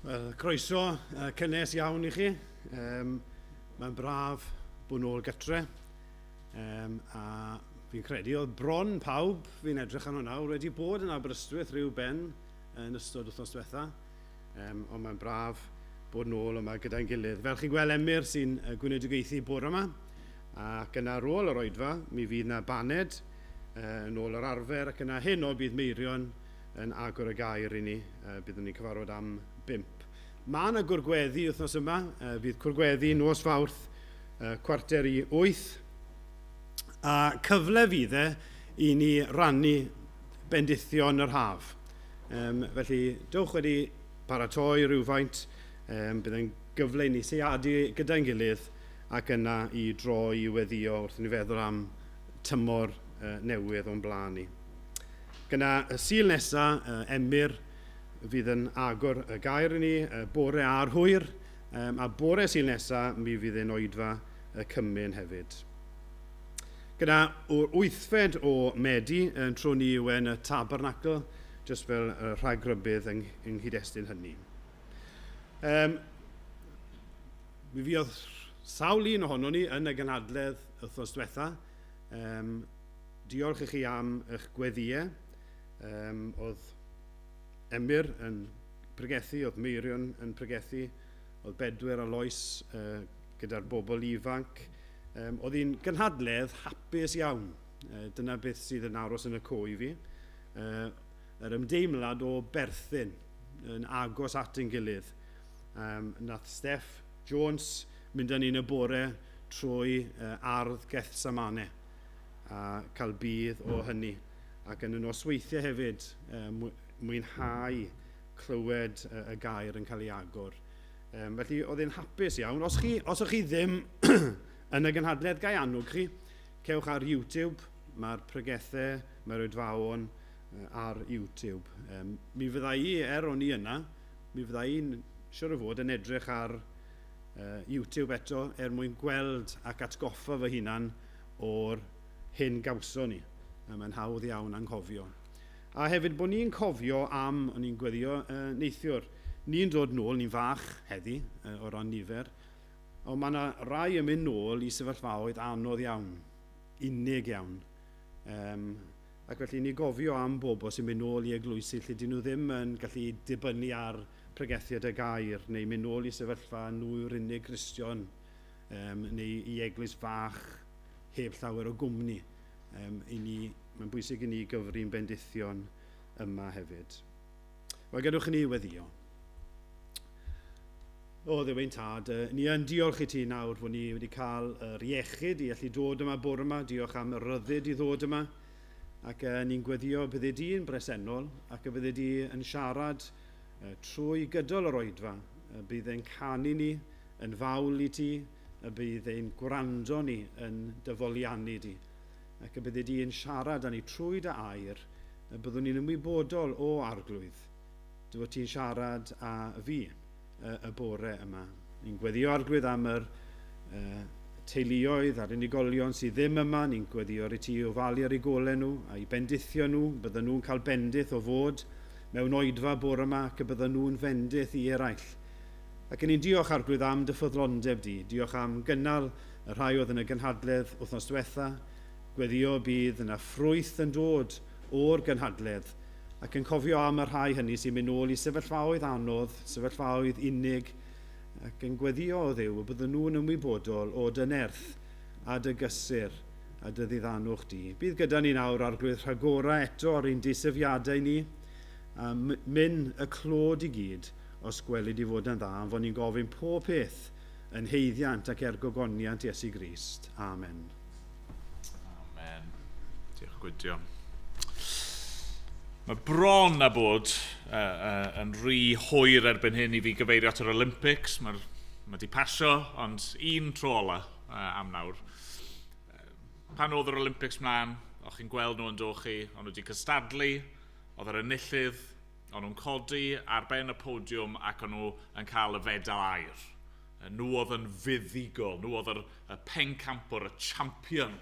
Wel, croeso cynnes iawn I chi. Mae'n braf bod nôl gytre. A fi'n credu oedd bron pawb fi'n edrych arno nawr wedi bod yn Aberystwyth rhyw ben yn ystod wythnos diwetha. Ond mae'n braf bod nôl yma gyda'n gilydd. Fel chi'n gweld Emyr sy'n gweinyddigaethu bore yma. Ac yna ar ôl yr oedfa, mi fydd yna baned yn ôl yr arfer ac yna hyn o bydd Meirion yn agor y gair I ni. Byddwn ni'n cyfarfod am 5. Mae yna gwrgweddi wythnos yma. Fydd gwrgweddi nos Fawrth 7:45. A cyfle fydd I ni rannu bendithion yr haf. Felly, dewch wedi paratoi rhywfaint. Byddai'n gyfle I ni seiadu gyda'n gilydd ac yna I droi I weddio wrth ni feddwl am tymor newydd o'n blaen ni. Gyna y sil nesaf, Emyr, fydd yn agor y gair I ni, bore a'r hwyr, a bore sil nesaf mi fydd yn oedfa y cymyn hefyd. Gyda o'r 8fed o Medi yn tro ni yw yn y tabernacl, jyst fel rhagrybydd yng nghyd-destun hynny. Mi fydd sawl un ohono ni yn y gynhadledd wythnos diwetha. Diolch I chi am eich gweddiau. Oedd Emyr yn pregethu, oedd Meirion yn pregethu, oedd Bedwyr a Lois gyda'r bobl ifanc. Oedd hi'n gynhadledd hapus iawn. Dyna beth sydd yn aros yn y co I fi. Yr ymdeimlad o berthyn yn agos at ein gilydd. Nath Steph Jones mynd â ni'n y bore trwy ardd Gethsemane a cael bydd o hynny. Ac yn y nosweithiau hefyd, mwynhau clywed y gair yn cael ei agor. Felly, oedd e'n hapus iawn. Os ych chi ddim yn y gynhadledd gai anwg chi, cewch ar YouTube. Mae'r pregethau, mae'r oedfawon ar YouTube. Mi fydda I, o'n I yna, mi fydda I'n siwr o fod yn edrych ar YouTube eto mwyn gweld ac atgoffa fy hunan o'r hyn gawson ni. Mae'n hawdd iawn anghofio. A hefyd bod ni'n cofio am, o'n i'n gweddio, neithiwr. Ni'n dod nôl, ni'n fach heddi o ran nifer, ond mae yna rai yn mynd nôl I sefyllfaoedd anodd iawn, unig iawn. Ac felly ni'n gofio am bobl sy'n mynd nôl I eglwysu lle dyn nhw ddim yn gallu dibynnu ar pregethiad y gair, neu mynd nôl I sefyllfa nhw'r unig Cristion, neu I eglwys fach heb llawer o gwmni. Mae'n bwysig I ni gyfri'n bendithion yma hefyd. Wel, gadwch ni weddio. O, ddewein tad, ni yn diolch I ti nawr fod ni wedi cael yr iechyd I allu dod yma bore yma. Diolch am y ryddid I ddod yma. Ac ni'n gweddio bydde di yn bresennol ac y bydde di yn siarad trwy gydol yr oedfa. Bydd e'n canu ni yn fawl I ti, y bydd e'n gwrando ni yn dyfoliannu di. Ac y bydde di yn siarad â ni trwy dy air, y byddwn ni'n ymwybodol o arglwydd. Dwi ti'n siarad â fi y bore yma. Ni'n gweddio arglwydd am yr teuluoedd a'r unigolion sydd ddim yma. Ni'n gweddio I ti ofalu ar eu golau nhw a'i bendithio nhw. Bydden nhw'n cael bendith o fod mewn oedfa bore yma ac y bydden nhw'n fendith I eraill. Ac ni'n diolch arglwydd am dy ffyddlondeb di. Diolch am gynnal y rhai oedd yn y gynhadledd wythnos diwetha. Gweddio bydd yna ffrwyth yn dod o'r gynhadledd ac yn cofio am y rhai hynny sy'n mynd nôl I sefyllfaoedd anodd, sefyllfaoedd unig ac yn gweddio o Dduw y bydden nhw'n ymwybodol o dy nerth a dy gysur a dy ddiddanwch di. Bydd gyda ni nawr arglwydd rhagora eto ar ein disyfiadau ni a mynd y clod I gyd os gweli di fod yn dda fod ni'n gofyn pob peth yn heiddiant ac ergogoniant Iesu Grist. Amen. Diolch gwydio. Mae bron a bod yn rhy hwyr erbyn hyn I fi gyfeirio at yr Olympics. Mae di pasio, ond un tro ola am nawr. Pan oedd yr Olympics mlaen, o'ch chi'n gweld nhw yn dod chi, ond nhw wedi cystadlu, oedd yr enillydd, ond nhw'n codi ar ben y podiwm ac ond nhw yn cael y fedal aur. Nhw oedd yn fuddigol, nhw oedd y pencampwr, y champion.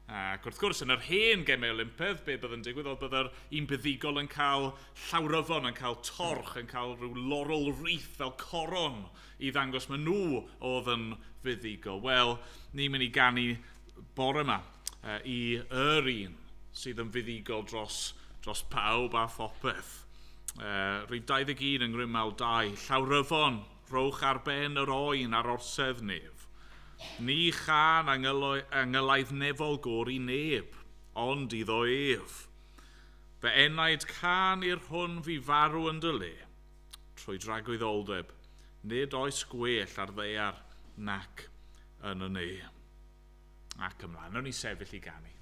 Ac wrth gwrs, yn yr hen gemau Olympedd, be bydd yn digwydd oedd byddai'r un buddigol yn cael llawryfon, yn cael torch, yn cael rhyw laurel wreath fel coron i ddangos maen nhw oedd yn fuddigol. Wel, ni'n mynd i ganu bore yma i yr un sydd yn fuddigol dros pawb a phopeth. Rhif 21 yng Ngrymal 2, llawryfon, rhowch ar ben yr oen ar orsedd nef. Ni chan angylaidd nefol gor i neb, ond iddo ef. Fe enaid can i'r hwn fi farw yn dy le, trwy dragwyddoldeb, nid oes gwell ar ddeiar nac yn y ne. Ac ymlaen, nawr ni sefyll i ganu.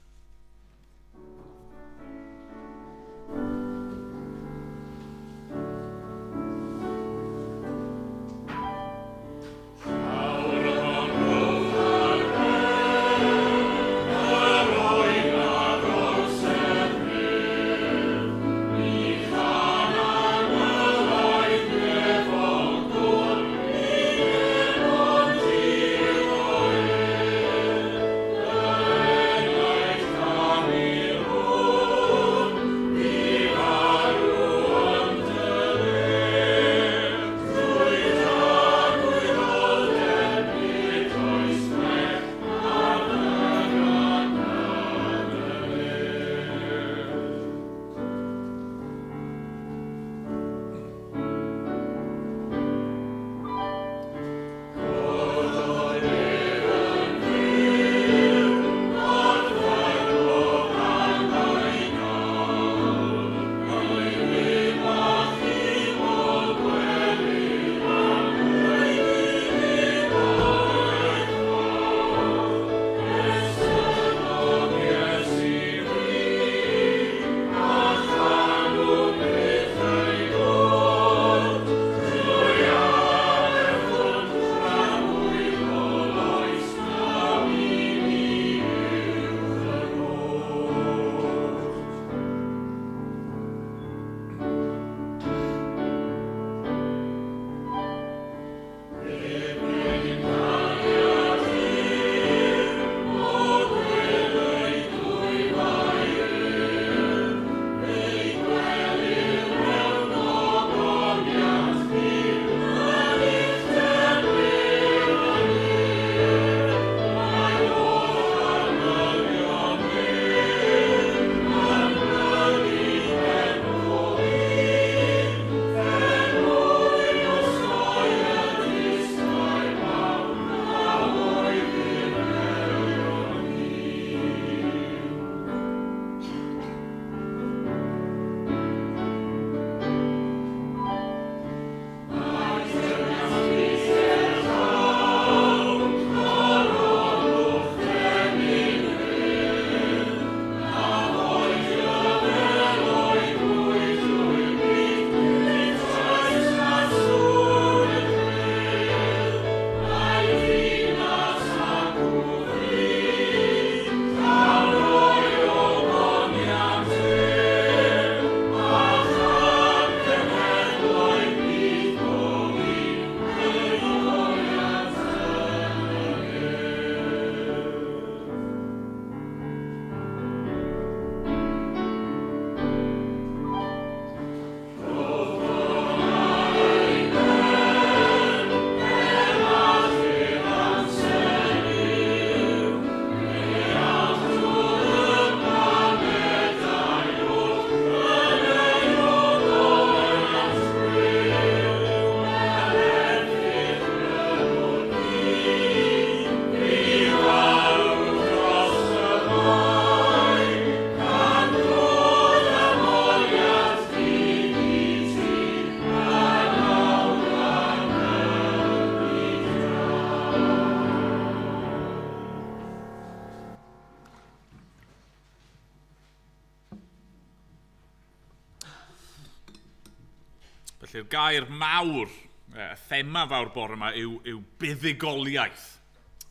Felly'r gair mawr, y thema fawr bore yma yw buddigoliaeth.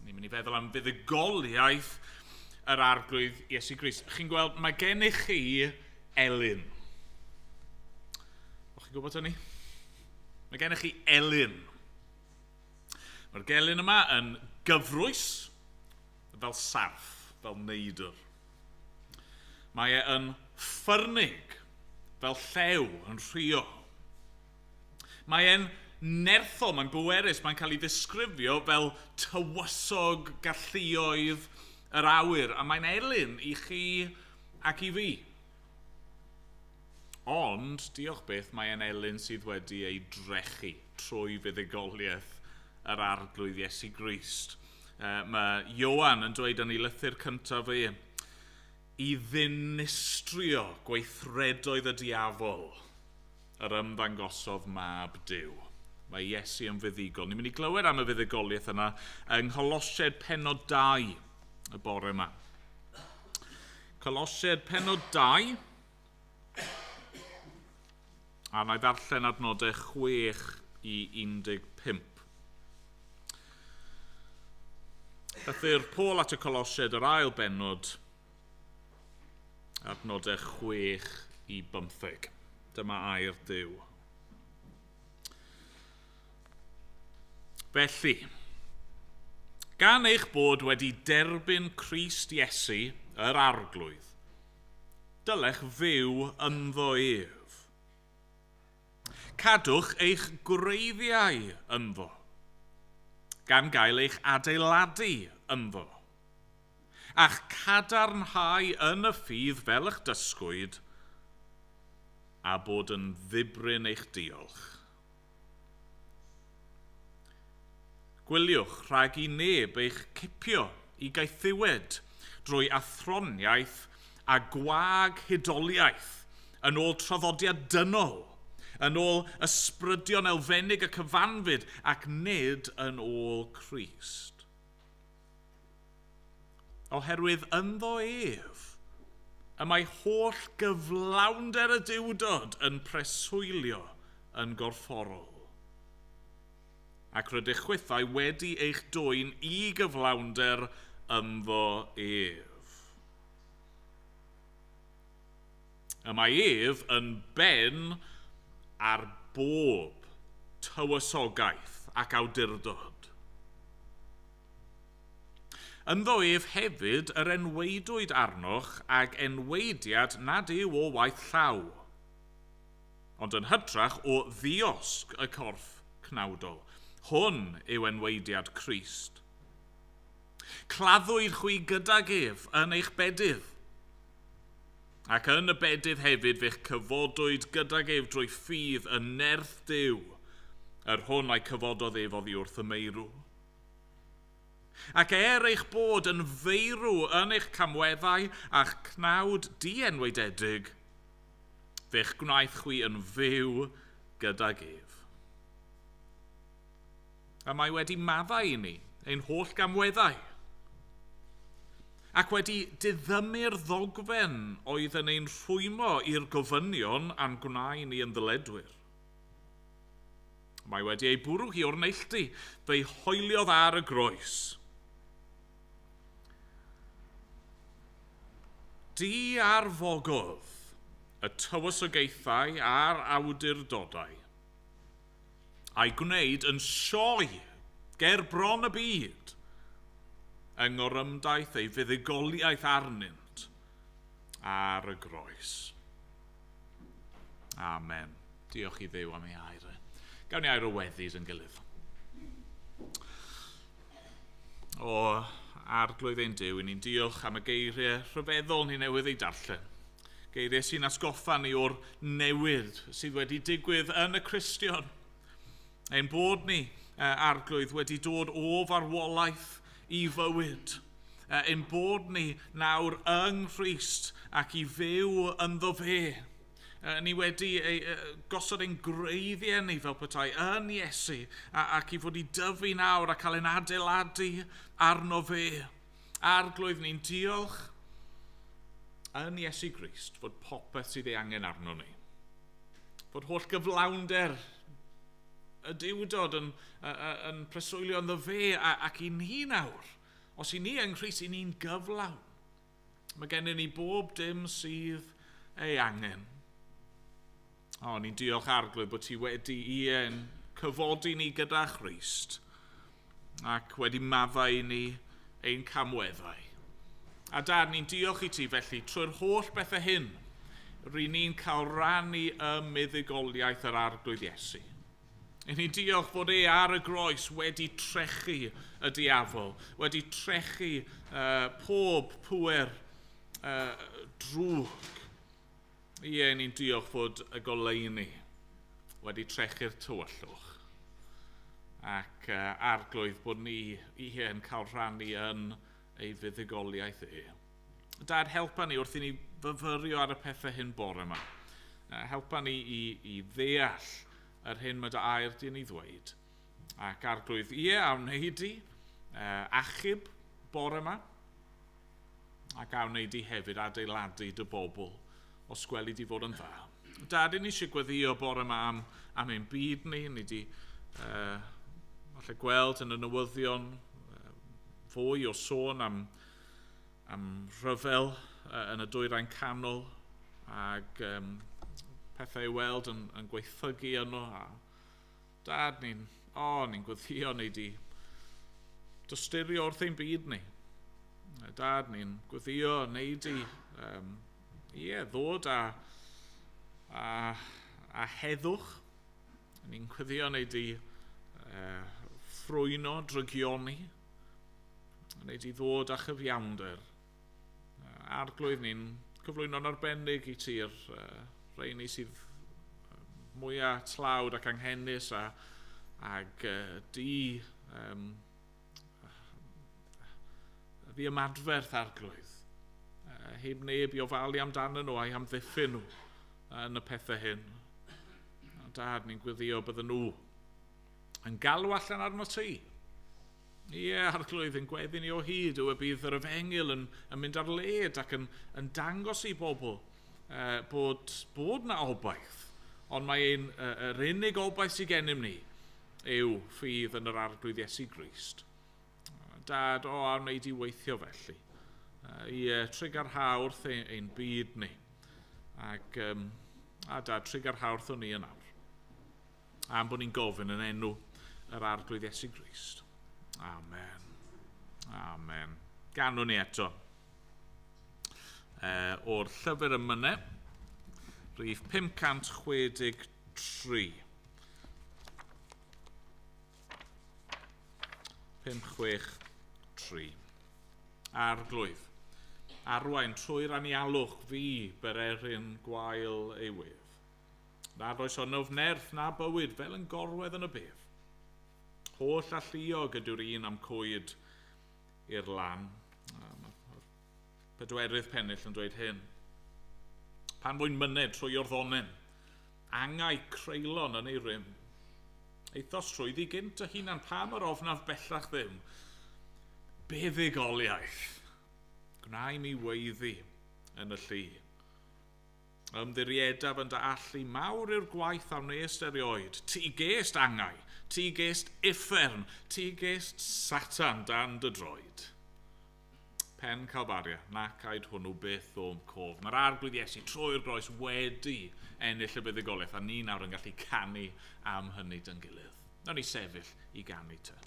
Ni'n mynd i feddwl am buddigoliaeth yr arglwydd Iesu Grist. Chi'n gweld, mae gennych chi elyn. O'ch chi'n gwybod hynny? Mae gennych chi elyn. Mae'r gelyn yma yn gyfrwys fel sarff. fel neidr. Mae e yn ffyrnig fel llew yn rhio. Mae e'n nerthol, mae'n bwerus, mae'n cael ei ddisgrifio fel tywysog galluoedd yr awyr, a mae'n elyn i chi ac i fi. Ond, diolch beth, mae e'n elyn sydd wedi ei drechu trwy fuddugoliaeth yr arglwydd Iesu Grist. Mae Ioan yn dweud yn ei lythyr cyntaf fe, i ddinistrio gweithredoedd y diafol yr ymddangosodd mab Duw. Mae Iesu yn fuddigol. Ni'n mynd i glywed am y fuddugoliaeth yna yng Colosiaid pennod 2 y bore yma. Colosiaid pennod 2 a na i ddarllen adnodau 6 i 15. Llythyr Paul at y Colosiaid yr ail bennod, adnodau 6 i 15. Dyma air Duw. Felly, gan eich bod wedi derbyn Crist Iesu, yr arglwydd, dylech fyw ynddo ef. Cadwch eich gwreiddiau ynddo, gan gael eich adeiladu ynddo, a'ch cadarnhau yn y ffydd fel eich dysgwyd, a bod yn ddibrin eich diolch. Gwyliwch rhag i neb eich cipio i gaethiwed drwy athroniaeth a gwag hudoliaeth yn ôl traddodiad dynol, yn ôl ysbrydion elfenig y cyfanfyd ac nid yn ôl Crist. Oherwydd ynddo ef, y mae holl gyflawnder y diwdod yn preswylio yn gorfforol. Ac rydych chwythau wedi eich dwyn i gyflawnder ynddo ef. Y mae ef yn ben ar bob tywysogaeth ac awdurdod. Ynddo ef hefyd yr enweidwyd arnoch ag enweidiad nad yw o waith llaw, ond yn hytrach o ddiosg y corff cnawdol. Hwn yw enweidiad Crist. Claddwyd chwi gydag ef yn eich bedydd, ac yn y bedydd hefyd fe'ch cyfodwyd gydag ef drwy ffydd y nerth Duw, yr hwn a'i cyfododd ef oddi wrth y meirw. Ac eich bod yn feirw yn eich camweddau a'ch cnawd dienweidedig, fe'ch gwnaeth chwi yn fyw gydag ef. A mae wedi maddau i ni, ein holl gamweddau, ac wedi diddymu'r ddogfen oedd yn ein rhwymo i'r gofynion a'n gwnaen ni yn ddyledwyr. Mae wedi ei bwrw hi o'r neilltu, fe'i hoeliodd ar y groes. Di arfogodd y tywysogaethau a'r awdurdodau, a'i gwneud yn sioe ger bron y byd yng ngorymdaeth ei fuddugoliaeth arnynt ar y groes. Amen. Diolch i Dduw am ei air. Gawn ni air o weddys yn gilydd. O arglwydd ein Duw, ni'n diolch am y geiriau rhyfeddol ni newydd ei darllen. Geiriau sy'n atgoffa ni o'r newid sydd wedi digwydd yn y Cristion. Ein bod ni, arglwydd, wedi dod o farwolaeth i fywyd. Ein bod ni nawr yng Nghrist ac i fyw ynddo fe. Ni wedi gosod ein greiddiau ni fel petai yn Iesu ac i fod i dyfu nawr a cael ein adeiladu arno fe. Arglwydd, ni'n diolch yn Iesu Grist fod popeth sydd ei angen arno ni. Fod holl gyflawnder y diwdod yn preswylio ynddo fe ac i ni nawr. Os i ni yng Nghrist, i ni'n gyflawn. Mae gennym ni bob dim sydd ei angen. Ni'n diolch arglwydd bod ti wedi ein cyfodi ni gyda Christ ac wedi maddau ni ein camweddau. A Dad, ni'n diolch i ti felly trwy'r holl bethau hyn. Rydyn ni'n cael rannu y meddygoliaeth yr arglwydd Iesu. I ni diolch bod ar y groes wedi trechu y diafol, wedi trechu pob pŵer drwg. Ni'n diolch fod y goleuni wedi trechu'r tywyllwch. Ac arglwydd bod ni yn cael rhannu yn ei fuddugoliaeth Dad, helpa ni wrth i ni fyfyrio ar y pethau hyn bore yma. Helpa ni i ddeall yr hyn mae dy air di ni ddweud. Ac arglwydd, a wneud i achub bore yma. Ac a wneud i hefyd adeiladu dy bobl os gweli di fod yn dda. Dad, ni eisiau gweddio bore yma am ein byd ni. Ni di falle gweld yn y newyddion fwy o sôn am rhyfel yn y dwyrain canol ac pethau i weld yn gweithygu yno. Dad, ni'n gweddio ni di dystyrio wrth ein byd ni. Dad, ni'n gweddio wneud i ddod a heddwch. Ni'n gweddio wneud i ffrwyno, drygioni, wneud i ddod â chyfiawnder. Arglwydd ni'n cyflwyno'n arbennig i ti'r rheini sydd mwyaf tlawd ac anghennus ag di ymadferth arglwydd. Heb neb i ofalu amdano nhw a'i amddiffyn nhw yn y pethau hyn. Dad, ni'n gweddio bydden nhw yn galw allan arno ti. Arglwydd yn gweddi ni o hyd yw y bydd yr efengil yn mynd ar led ac yn dangos i bobl bod na obaith. Ond mae yr unig obaith sydd gennym ni yw ffydd yn yr arglwydd Iesu Grist. Dad, a wneud i weithio felly. Trigarha wrth ein byd ni. Ac Dad, trigarha wrth o ni yn awr. Am bod ni'n gofyn yn enw yr arglwydd Iesu Grist. Amen. Amen. Ganwn ni eto. O'r llyfr Emynau, rhif 563. 563. Arglwydd. Arwain trwy'r anialwch fi bererin gwael ei wedd. Nad oes onnof nerth na bywyd fel yn gorwedd yn y bedd. Holl a lluog ydyw'r un am coed i'r lan. Pedwerydd pennill yn dweud hyn. Pan fwy'n myned trwy o'r ddonen, angau creulon yn ei rym. Eithos trwyddi gynt y hunan pam yr ofnaf bellach ddim. Beddygoliaeth. Gnau mi weiddi yn y llu. Ymddiriedaf yn dy allu mawr i'r gwaith am nest erioed. Ti gest angau, ti gest uffern, ti gest Satan dan dy droed. Pen Calfaria, nac aid hwnnw beth o'm cof. Mae'r arglwydd Iesu trwy'r groes wedi ennill y buddugoliaeth, a ni nawr yn gallu canu am hynny dyn gilydd. Nawr ni sefyll i ganu te.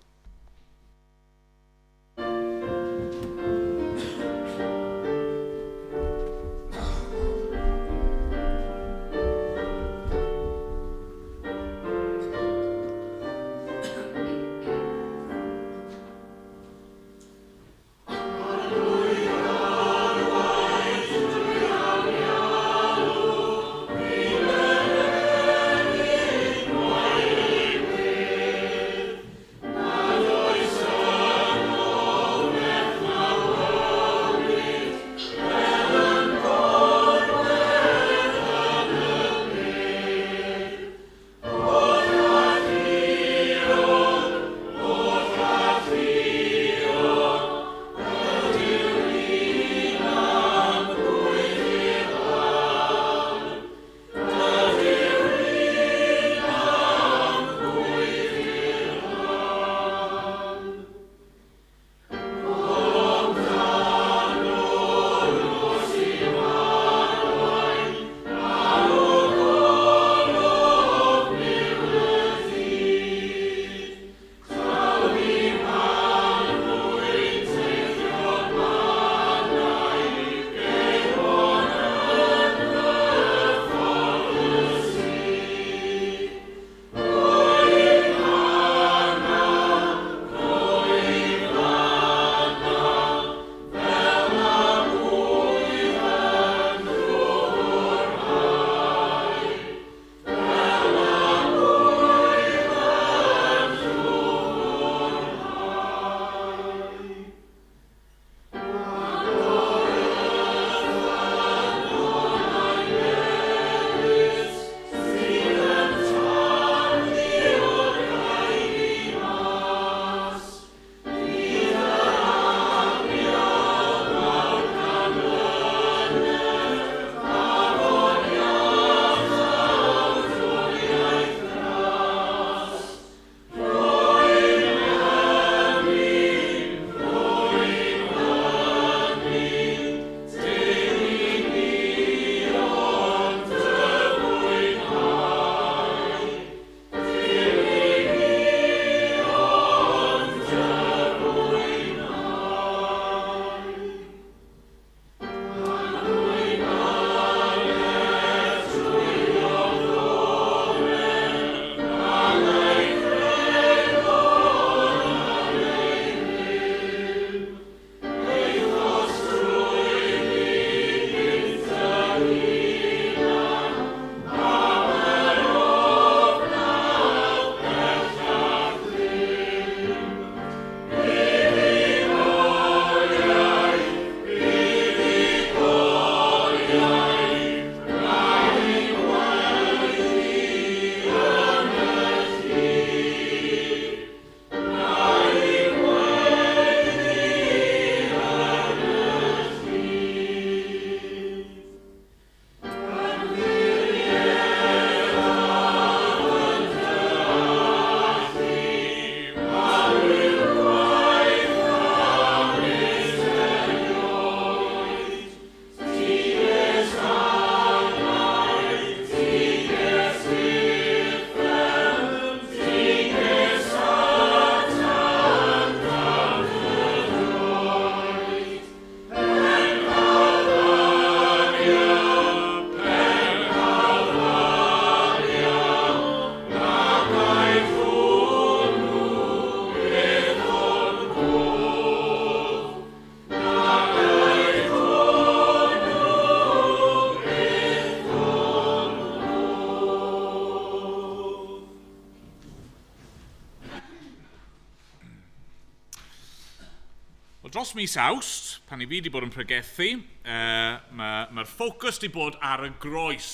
dros mis Awst, pan i fi wedi bod yn pregethu, mae'r ffocws wedi bod ar y groes.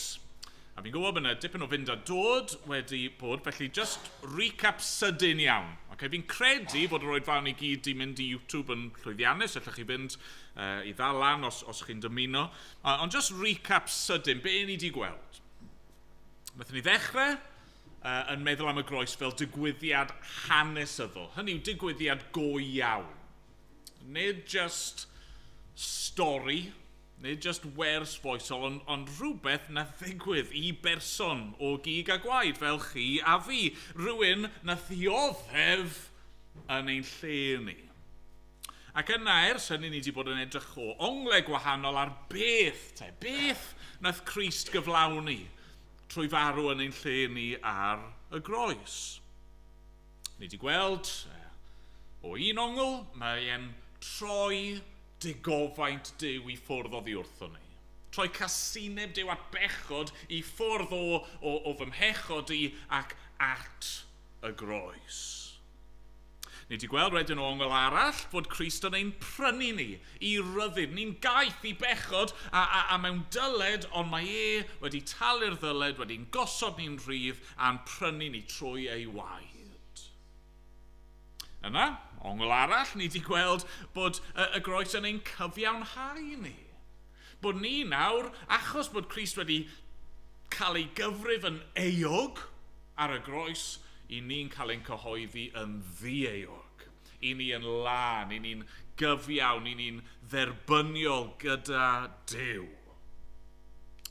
A fi'n gwybod bod yna dipyn o fynd a dod wedi bod, felly just recap sydyn iawn. Fi'n credu bod yr oedfawn i gyd wedi mynd i YouTube yn llwyddiannus, allwch chi fynd i ddal lan os chi'n dymuno. Ond just recap sydyn, be ni wedi gweld. Nathon ni ddechrau yn meddwl am y groes fel digwyddiad hanesyddol. Hynny yw digwyddiad go iawn. Nid just stori, nid just wers foesol, ond rhywbeth na ddigwydd i berson o gig a gwaed fel chi a fi. Rhywun na ddioddef yn ein lle ni. Ac yna ers hynny ni wedi bod yn edrych o onglau gwahanol ar beth nath Crist gyflawni trwy farw yn ein lle ni ar y groes. Ni wedi gweld o un ongl, mae'n troi digofaint Duw i ffwrdd oddi wrtho ni. Troi casineb Duw at bechod i ffwrdd o fy mhechod i ac at y groes. Ni wedi gweld wedyn o ongl arall fod Crist yn ein prynu ni i ryddid. Ni'n gaeth i bechod a mewn dyled, ond mae wedi talu'r ddyled, wedi'n gosod ni'n rhydd a'n prynu ni trwy ei waed. Yna, ongl arall, ni wedi gweld bod y groes yn ein cyfiawnhau ni. Bod ni nawr, achos bod Crist wedi cael ei gyfrif yn euog ar y groes, i ni'n cael ein cyhoeddi yn ddi-euog. I ni yn lan, i ni'n gyfiawn, i ni'n dderbyniol gyda Duw.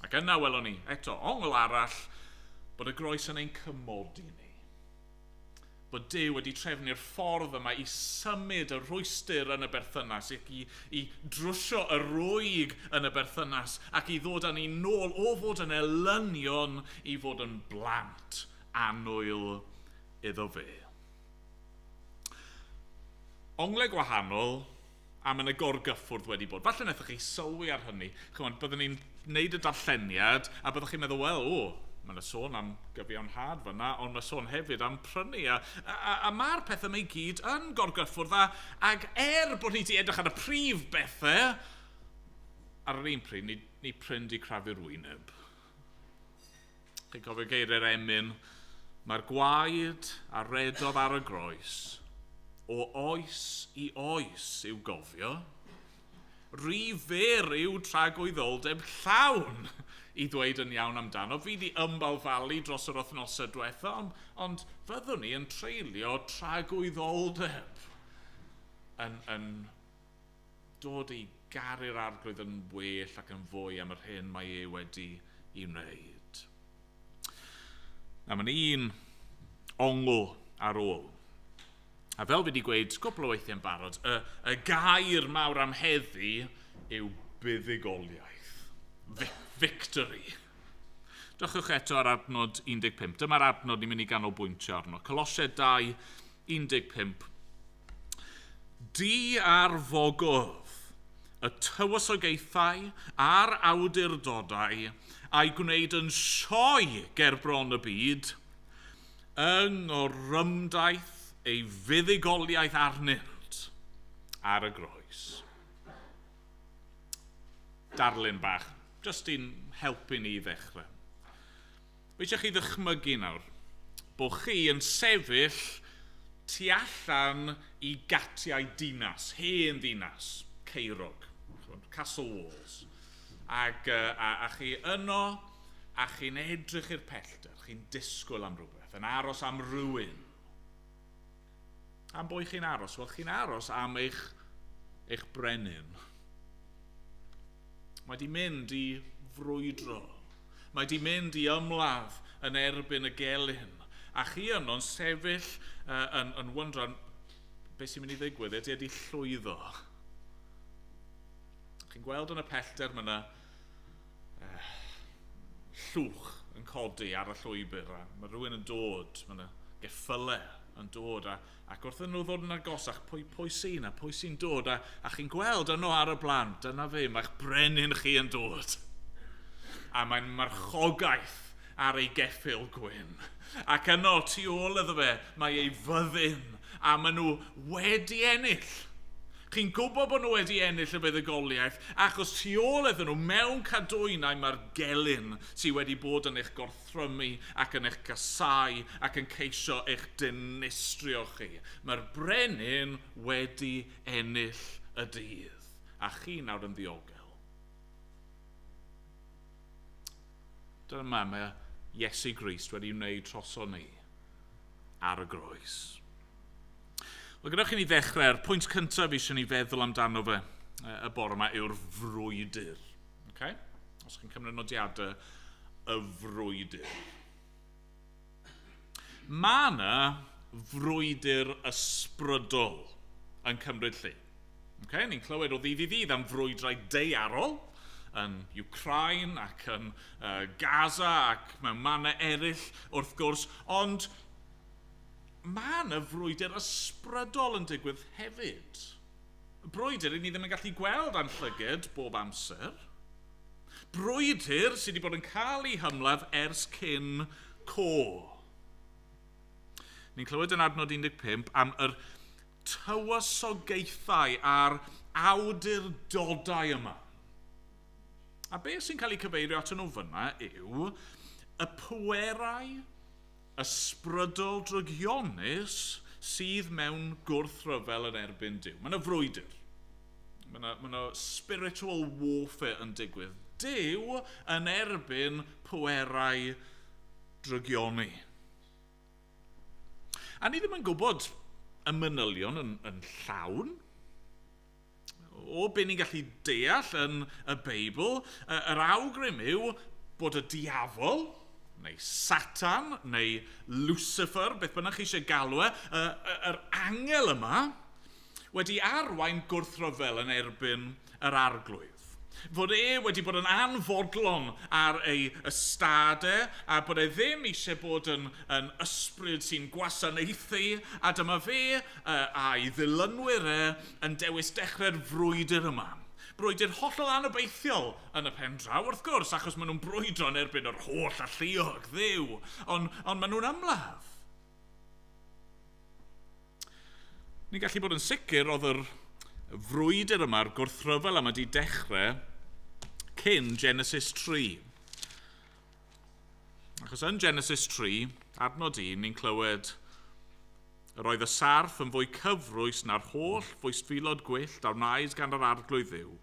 Ac yna welon ni, eto, ongl arall, bod y groes yn ein cymodi ni. Bod Duw wedi trefnu'r ffordd yma i symud y rwystyr yn y berthynas, ac i drwsio y rwyg yn y berthynas, ac i ddod â ni nôl o fod yn elynion i fod yn blant annwyl iddo fe. Onglau gwahanol am yn y gorgyffwrdd wedi bod. Falle wnaethoch chi sylwi ar hynny. Byddwn ni'n gwneud y darlleniad a byddwch chi'n meddwl, wel, mae'n sôn am gyfiawnhad fyna, ond mae'n sôn hefyd am prynu. A mae'r pethau mae gyd yn gorgyffwrdd. Ac bod ni wedi edrych ar y prif bethau, ar yr un pryd, ni prynd i crafu'r wyneb. Chi'n cofio geiriau'r Emyn, mae'r gwaed a redodd ar y groes, o oes i oes i'w gofio, fer yw tragwyddoldeb llawn i ddweud yn iawn amdano. Fi di ymbalfalu dros yr wythnosau diwetha, ond fyddwn ni yn treulio tragwyddoldeb yn dod i garu'r arglwydd yn well ac yn fwy am yr hyn mae wedi i wneud. Mae'n un ongl ar ôl. A fel fi wedi gweud cwpl o weithiau'n barod, y gair mawr am heddi yw buddugoliaeth. Victory. Drychwch eto ar adnod 15. Dyma'r adnod ni'n mynd i ganolbwyntio arno. Colosiaid 2, 15. Di arfogodd y tywysogaethau a'r awdurdodau a'i gwneud yn sioe ger bron y byd, yng ngorymdaeth ei fuddugoliaeth arnynt ar y groes. Darlun bach, just i'n helpu ni i ddechrau. Fe eisiau chi ddychmygu nawr bod chi yn sefyll tu allan i gatiau dinas, hen dinas, Ceirog, Castle Walls. A chi yno, a chi'n edrych i'r pellter, chi'n disgwyl am rhywbeth, yn aros am rywun. Am bwy chi'n aros? Wel, chi'n aros am eich brenin. Mae di mynd i frwydro. Mae di mynd i ymladd yn erbyn y gelyn. A chi yno'n sefyll yn wyndran beth sy'n mynd i ddigwydd, ydy llwyddo. Chi'n gweld yn y pellter mae yna llwch yn codi ar y llwybr. Mae rhywun yn dod, mae yna geffylau yn dod. Ac wrth nhw ddod yn agosach, pwy sy'n dod? A chi'n gweld yno ar y blant, dyna fe, mae'ch brenin chi yn dod. A mae'n marchogaeth ar ei geffyl gwyn. Ac yno, tu ôl iddo fe, mae ei fyddin. A maen nhw wedi ennill. Chi'n gwybod bod nhw wedi ennill y buddugoliaeth, achos tu ôl iddyn nhw mewn cadwynau mae'r gelyn sydd wedi bod yn eich gorthrymu ac yn eich gasau ac yn ceisio eich dinistrio chi. Mae'r brenin wedi ennill y dydd, a chi nawr yn ddiogel. Dyma mae Iesu Grist wedi wneud troso ni ar y groes. Wel, gyda chi ni ddechrau'r pwynt cyntaf fi eisiau ni feddwl amdano fe y bore yma yw'r frwydr. Okay? Os chi'n cymryd nodiadau, y frwydr. Mae yna frwydr ysbrydol yn cymryd lle. Okay? Ni'n clywed o ddydd i ddydd am frwydrau daearol yn Ukraine ac yn Gaza ac mewn mannau eraill wrth gwrs, ond mae yna frwydr ysbrydol yn digwydd hefyd. Brwydr i ni ddim yn gallu gweld a'n llygyd bob amser. Brwydr sydd wedi bod yn cael ei hymladd ers cyn co. Ni'n clywed yn adnod 15 am yr tywysogaethau a'r awdurdodau yma. A beth sy'n cael ei cyfeirio at nhw fyna yw y pwerau ysbrydol drygionus sydd mewn gwrthryfel yn erbyn Duw. Mae yna frwydr. Mae yna spiritual warfare yn digwydd. Duw yn erbyn pwerau drygioni. A ni ddim yn gwybod y manylion yn llawn. O be ni'n gallu deall yn y Beibl, yr awgrym yw bod y diafol, neu Satan, neu Lucifer, beth bynnag chi eisiau galw yr angel yma, wedi arwain gwrthryfel yn erbyn yr arglwydd. Fod wedi bod yn anfodlon ar ei ystadau a bod ddim eisiau bod yn ysbryd sy'n gwasanaethu, a dyma fe a'i ddilynwyr yn dewis dechrau'r frwydr yma. Brwydr hollol anobeithiol yn y pen draw, wrth gwrs, achos maen nhw'n brwydro yn erbyn yr holl alluog Dduw, ond maen nhw'n ymladd. Ni'n gallu bod yn sicr oedd yr frwydr yma'r gwrthryfel yma wedi dechrau cyn Genesis 3. Achos yn Genesis 3, adnod 1, ni'n clywed yr oedd y sarf yn fwy cyfrwys na'r holl fwystfilod gwyllt a wnaed gan yr arglwydd Dduw.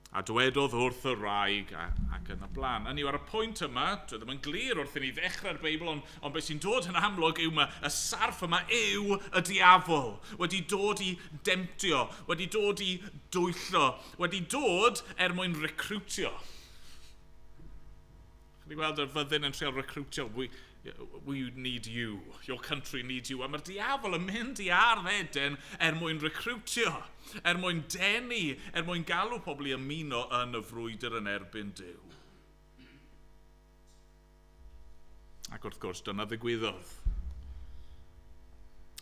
A dywedodd wrth y wraig ac yn y blaen. Hynny yw ar y pwynt yma, dwi ddim yn glir wrth i ni ddechrau'r Beibl, ond beth sy'n dod yn amlwg yw y sarf yma yw y diafol. Wedi dod i demptio, wedi dod i dwyllo, wedi dod mwyn recrwtio. Chi'n gweld yr fyddin yn treol recrwtio, we need you, your country needs you. A mae'r diafol yn mynd i ar-ddeden mwyn recrwtio, mwyn denu, mwyn galw pobl i ymuno yn y frwydr yn erbyn Duw. Ac wrth gwrs, dyna ddigwyddodd.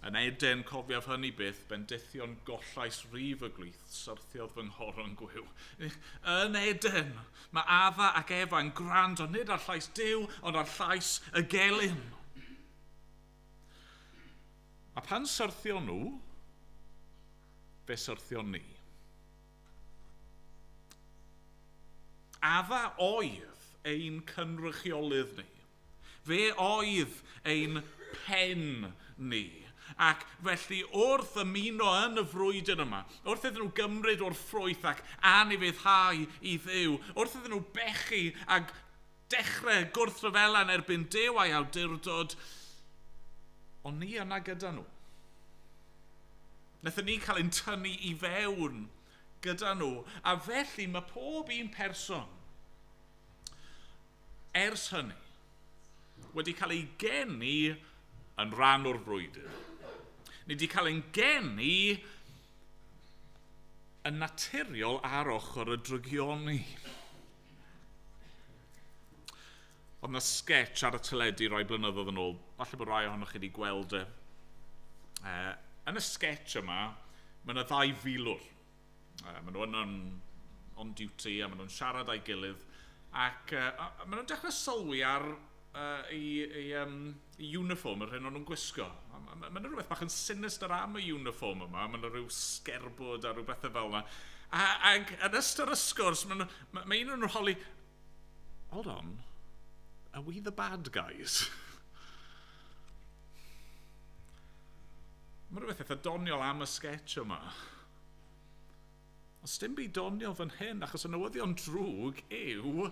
Yn Eden, cofiaf hynny byth, bendithion gollais rif y glith, syrthiodd fy nghoron gwyw. Yn Eden, mae Adda ac Efa yn gwrando nid ar llais Duw, ond ar llais y gelyn. A pan syrthio nhw, fe syrthio ni. Adda oedd ein cynrychiolydd ni. Fe oedd ein pen ni. Ac felly wrth ymuno yn y frwydr yma, wrth iddyn nhw gymryd o'r ffrwyth ac anifuddhau i Dduw, wrth iddyn nhw bechu ac dechrau gwrthryfela yn erbyn Duw a'i awdurdod, ond ni yna gyda nhw. Nethon ni cael ein tynnu i fewn gyda nhw, a felly mae pob un person ers hynny wedi cael ei geni yn rhan o'r frwydr. Ni wedi cael ein geni yn naturiol ar ochr y drygioni. Oedd yna sketch ar y teledu rai blynyddoedd yn ôl, falle bod rai ohonoch chi wedi gweld yn y sketch yma, mae yna 2 filwr. Maen nhw yn on duty a maen nhw'n siarad â'i gilydd, ac maen nhw'n dechrau sylwi ar uniform yr hyn o'n nhw'n gwisgo. Mae'n rhywbeth bach yn sinister am y uniform yma. Mae'n rhyw sgerbwd a rhywbeth fel yna. Ac yn ystod y sgwrs, mae un o'n nhw'n holi, hold on, are we the bad guys? Mae rhywbeth eitha doniol am y sketch yma. Os dim byd doniol fan hyn, achos y newyddion drwg yw,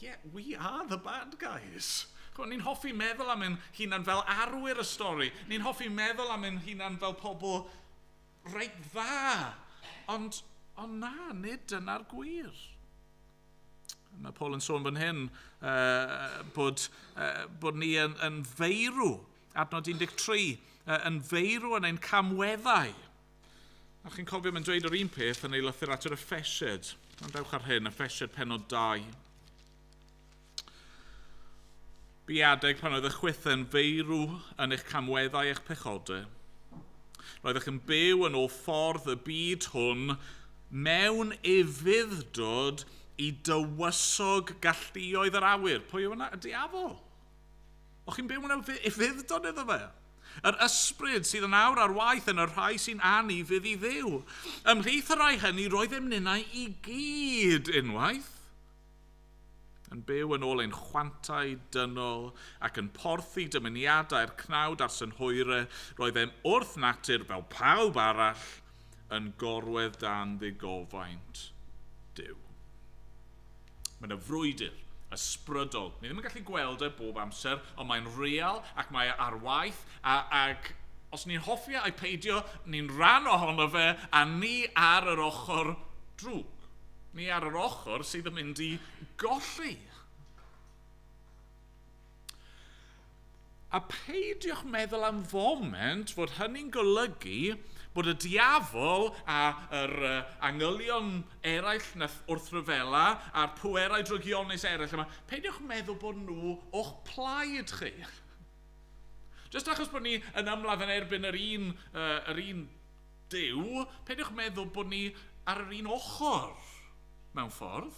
yeah, we are the bad guys. Ni'n hoffi meddwl am ein hunan fel arwyr y stori. Ni'n hoffi meddwl am ein hunan fel pobl reit dda. Ond na, nid dyna'r gwir. Mae Paul yn sôn fan hyn bod ni yn feirw, adnod 13, yn feirw yn ein camweddau. A chi'n cofio mae'n dweud yr un peth yn ei lythyr at yr Effesied. Dewch ar hyn, Effesied pennod 2. Biadeg pan oedd y chwith yn feirw yn eich camweddau eich pechodau. Roeddech yn byw yn ôl ffordd y byd hwn mewn ufudd-dod i dywysog galluoedd yr awyr. Pwy yw yna? Y diafol. O'ch chi'n byw mewn ufudd-dod iddo fe? Yr ysbryd sydd yn awr ar waith yn y rhai sy'n anifydd i ddiw. Ymhlith y rai hynny roedd emnynau i gyd unwaith. Yn byw yn ôl ein chwantau dynol ac yn porthi dymuniadau'r cnawd a'r synhwyre, roedd e'n wrth natur fel pawb arall yn gorwedd dan ddigofaint Duw. Mae'n y frwydr, ysbrydol. Ni ddim yn gallu gweld e bob amser, ond mae'n real ac mae ar waith, ac os ni'n hoffi a'i peidio, ni'n rhan ohono fe, a ni ar yr ochr drwg. Ni ar yr ochr sydd yn mynd i golli. A peidiwch meddwl am foment fod hynny'n golygu bod y diafol a yr angylion eraill wrth rhyfela a'r pwerau drygionus eraill yma, peidiwch meddwl bod nhw o'ch plaid chi. Just achos bod ni yn ymladd yn erbyn yr un Duw, peidiwch meddwl bod ni ar yr un ochr. Mewn ffordd,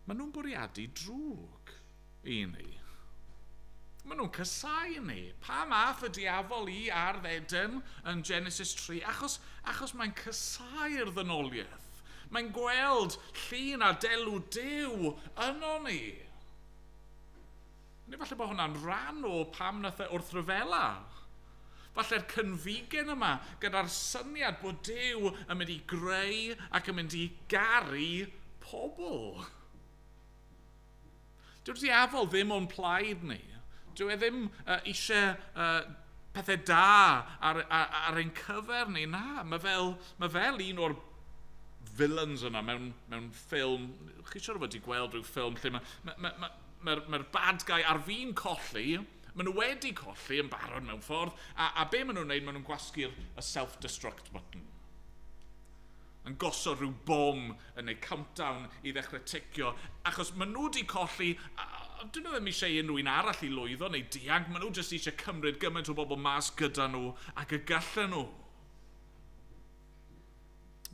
maen nhw'n bwriadu drwg i ni. Maen nhw'n casau ni. Pa math y diafol i ar ddeden yn Genesis 3? Achos mae'n casau'r ddynoliaeth. Mae'n gweld llun a delw Duw yno ni. Neu falle bod hwnna'n rhan o pam nath wrth rhyfela. Falle'r cynfigen yma gyda'r syniad bod Duw yn mynd i greu ac yn mynd i garu pobl. Dyw'r diafol ddim o'n plaid ni. Dyw e ddim eisiau pethau da ar ein cyfer ni. Na, mae fel un o'r villains yna mewn ffilm. Chi siŵr o fod wedi gweld rhyw ffilm lle mae'r bad guy ar fi'n colli. Maen nhw wedi colli yn barod mewn ffordd, a be maen nhw'n neud, maen nhw'n gwasgu'r self-destruct button. Yn gosod rhyw bom yn neud countdown i ddechrau ticio, achos maen nhw wedi colli, dyn nhw ddim eisiau unrhyw un arall i lwyddo neu dianc, maen nhw jyst eisiau cymryd gymaint o bobl mas gyda nhw ac y gallen nhw.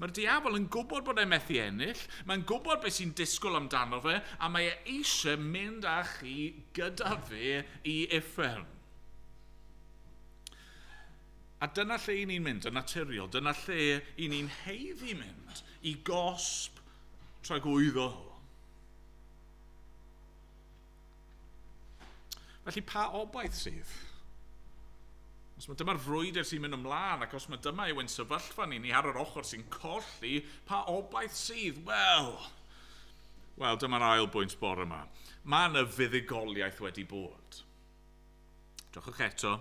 Mae'r diafol yn gwybod bod e'n methu ennill, mae'n gwybod beth sy'n disgwyl amdano fe, a mae eisiau mynd â chi gyda fe i uffern. A dyna lle i ni'n mynd, yn naturiol, dyna lle i ni'n heiddi mynd, i gosb tragwyddol. Felly pa obaith sydd? Os mae dyma'r frwydr sy'n mynd ymlaen, ac os mae dyma yw ein sefyllfa ni ar yr ochr sy'n colli, pa obaith sydd? Wel, dyma'r ail bwynt bore yma. Mae yna fuddugoliaeth wedi bod. Dewch eto,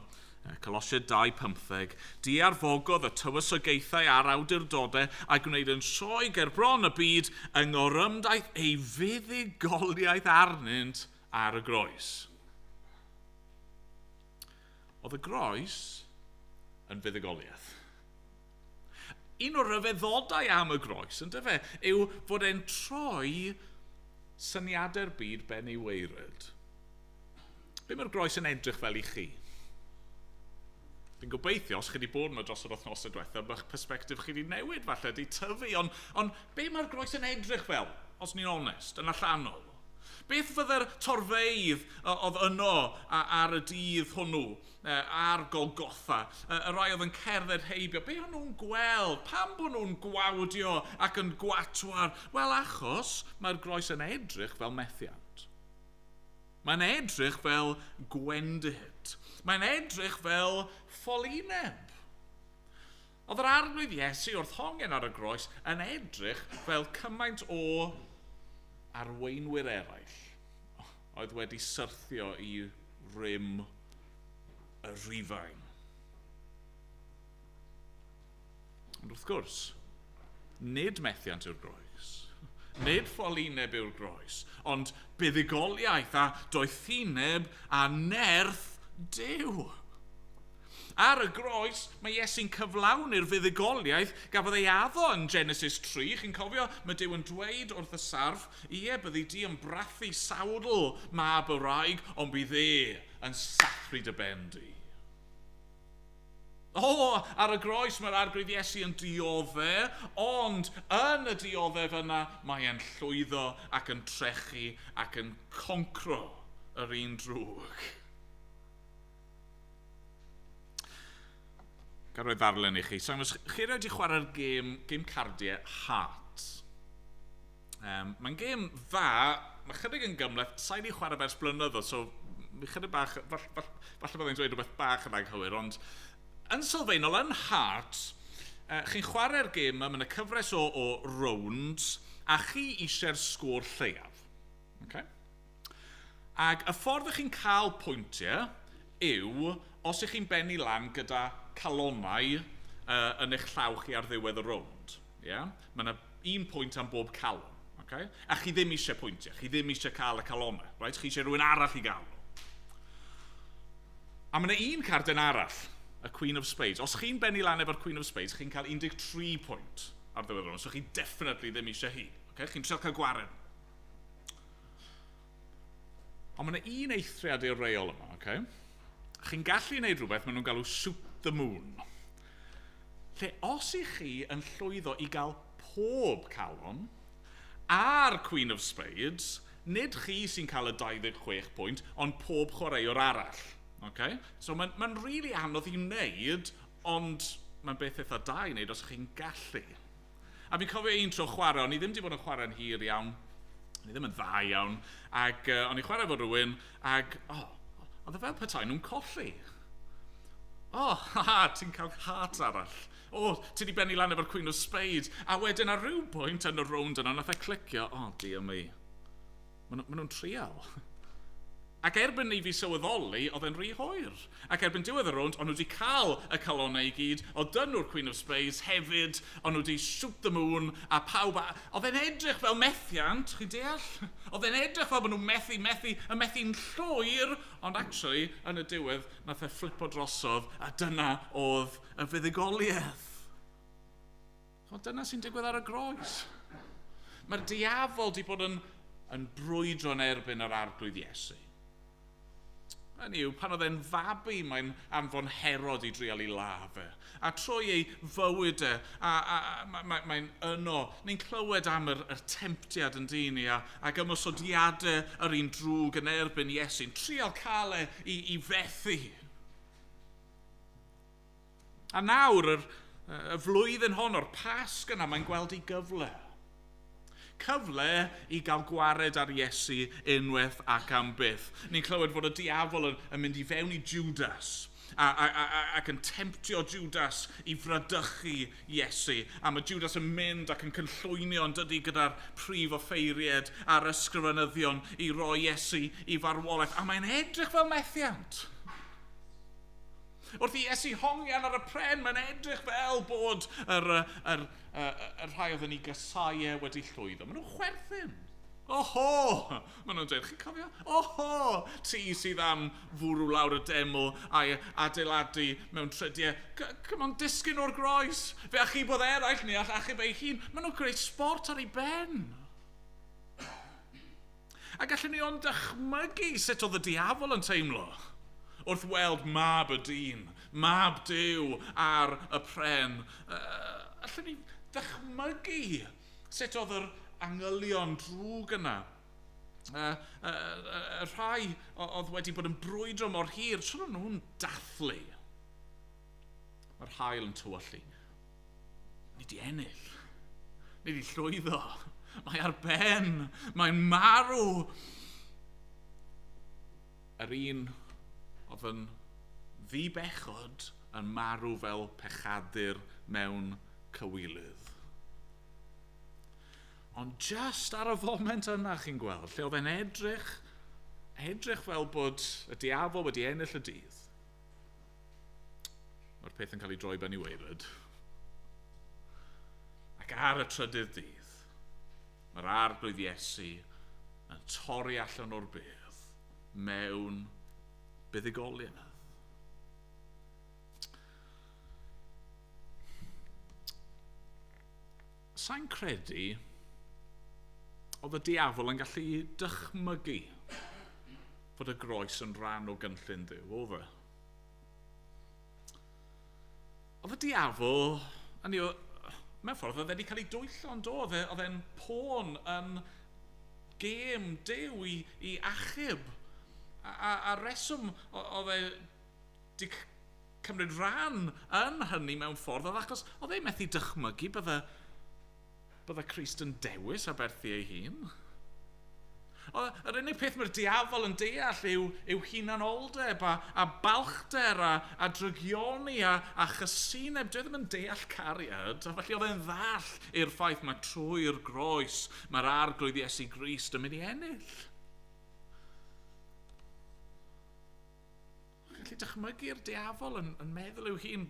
Colosiaid 2:15. Diarfogodd y tywysogaethau a'r awdurdodau a gwneud yn sioe ger bron y byd yng ngorymdaeth ei fuddugoliaeth arnynt ar y groes. Oedd y groes yn fuddugoliaeth. Un o'r rhyfeddodau am y groes, yn dyfe, yw fod e'n troi syniadau'r byd ben ei weiryd. Be mae'r groes yn edrych fel i chi? Fi'n gobeithio, os chi wedi bod yma dros yr wythnosau diwethaf, bydd'ch persbectif chi wedi newid falle, wedi tyfu, ond be mae'r groes yn edrych fel, os ni'n onest, yn allanol? Beth fydde'r torfeidd oedd yno ar y dydd hwnnw, ar Golgotha, y rai oedd yn cerdded heibio, be o'n nhw'n gweld? Pam bod nhw'n gwawdio ac yn gwatwar? Wel, achos mae'r groes yn edrych fel methiant. Mae'n edrych fel gwendid. Mae'n edrych fel ffolineb. Oedd yr arglwydd Iesu wrth hongen ar y groes yn edrych fel cymaint o arweinwyr eraill oedd wedi syrthio i rym y Rhufain. Ond wrth gwrs, nid methiant yw'r groes, nid ffolineb yw'r groes, ond buddugoliaeth a doethineb a nerth Duw. Ar y groes, mae Iesu'n cyflawni'r fuddugoliaeth gafodd ei addo yn Genesis 3. Chi'n cofio, mae Duw yn dweud wrth y sarf, ie, byddi di yn brathu sawl mab y wraig, ond bydd yn sathru dy ben di. Ar y groes mae'r arglwydd Iesu yn diodde, ond yn y dioddef yna mae e'n llwyddo ac yn trechu ac yn concro yr un drwg. Garwyd ddarlun i chi. So, chi wedi chwarae'r gêm Caerdydd Heart. Mae'n gêm dda, mae chydig yn gymleth, sa'i di chwarae fers blynyddoedd, so mi chydig bach, falle byddai'n dweud rhywbeth bach yn anghywir, ond yn sylfaenol, yn Heart, chi'n chwarae'r gêm yma, mae'n y cyfres o rounds, a chi eisiau'r sgôr lleiaf. Okay? Ac y ffordd ych chi'n cael pwyntiau yw, os ych chi'n benni lan gyda calonnau yn eich llaw chi ar ddiwedd y rownd. Yeah? Mae yna un pwynt am bob calon. Okay? A chi ddim eisiau pwyntiau, chi ddim eisiau cael y calonnau. Right? Chi eisiau rhywun arall i gael nhw. A mae yna un cardyn arall, y Queen of Spades. Os chi'n benni lan efo'r Queen of Spades, chi'n cael 13 pwynt ar ddiwedd y rownd, so chi definitely ddim eisiau hi. Okay? Chi'n trio cael gwaren. Ond mae yna un eithriad i'r reol yma. Okay? Chi'n gallu gwneud rhywbeth, maen nhw'n galw shoot the moon. Lle os i chi yn llwyddo i gael pob calon a'r Queen of Spades, nid chi sy'n cael y 26 pwynt, ond pob chwaraewr arall. Okay? So mae'n really anodd i wneud, ond mae'n beth eitha da i wneud os chi'n gallu. A fi'n cofio un tro chwarae, ond i ddim wedi bod yn chwarae'n hir iawn, ni ddim yn dda iawn, ac o'n i chwarae fo rhywun, ac oedd e fel petai nhw'n colli. Ti'n cael heart arall. Ti di benni lan efo'r Queen of Spades. A wedyn ar ryw pwynt yn y rownd yna, nath e clicio, dear me. Maen nhw'n trial. Ac erbyn i fi sylweddoli, oedd e'n rhy hwyr. Ac erbyn diwedd y rownd, o'n nhw wedi cael y calonnau i gyd, o dynw'r Queen of Spades hefyd, o'n nhw wedi shoot the moon, a pawb... Oedd e'n edrych fel methiant, chi'n deall? Oedd e'n edrych fel bod nhw'n methu'n llwyr, ond actually, yn y diwedd, nath e flipo drosodd, a dyna oedd y fuddugoliaeth. Dyna sy'n digwydd ar y groes. Mae'r diafol wedi bod yn brwydro'n erbyn yr arglwydd Iesu. Hynny yw, pan oedd e'n fabi, mae'n anfon Herod i drial i lafe. A trwy ei fywyd mae'n yno. Ni'n clywed am yr temptiad yn dyn ac ymosodiadau yr un drwg yn erbyn Iesu'n trial cael i fethu. A nawr, y flwyddyn hon o'r Pasg yna, mae'n gweld ei gyfle. Cyfle i gael gwared ar Iesu unwaith ac am byth. Ni'n clywed fod y diafol yn mynd i fewn i Judas ac yn temptio Judas i fradychu Iesu. A mae Judas yn mynd ac yn cynllwynio yn dydy gyda'r prif offeiriad a'r ysgrifenyddion i roi Iesu i farwolaeth. A mae'n edrych fel methiant. Wrth i Iesu hongian ar y pren, mae'n edrych fel bod yr rhai oedd yn ei gysau wedi llwyddo. Maen nhw'n chwerthin. Maen nhw'n dweud, chi'n cofio? Ti sydd am fwrw lawr y deml a'i adeiladu mewn trydiau. Come on, disgyn o'r groes. Fe achub oedd eraill ni, achub ei hun. Maen nhw'n greu sport ar ei ben. A gallwn ni ond dychmygu sut oedd y diafol yn teimlo wrth weld mab y dyn, mab Duw ar y pren. Allwn ni ddychmygu sut oedd yr angylion drwg yna y rhai oedd wedi bod yn brwydro mor hir, sy'n nhw'n dathlu. Mae'r hael yn tywallu. Ni di ennill. Ni di llwyddo. Mae ar ben. Mae'n marw. Yr un oedd yn ddibechod yn marw fel pechadur mewn cywilydd. Ond just ar y foment yna chi'n gweld, lle oedd e'n edrych fel bod y diafol wedi ennill y dydd. Mae'r peth yn cael ei droi ben i weird. Ac ar y trydydd dydd, mae'r arglwydd Iesu yn torri allan o'r bedd mewn buddugoliaeth. Sa'n credu oedd y diafol yn gallu dychmygu fod y groes yn rhan o gynllun Duw, oedd e? Oedd y diafol, mewn ffordd, oedd wedi cael ei dwyllo yn dod, oedd e'n pôn yn gêm Duw i achub. A reswm oedd e wedi cymryd rhan yn hynny mewn ffordd, oedd achos oedd e'n methu dychmygu bydde Crist yn dewis a berthu ei hun. Yr unig peth mae'r diafol yn deall yw hunanoldeb a balchder a drygioni a chysineb. Dwi ddim yn deall cariad, a felly oedd e'n ddall i'r ffaith mae trwy'r groes mae'r arglwydd Iesu Grist yn mynd i ennill. Gallu dychmygu'r diafol yn meddwl yw hun,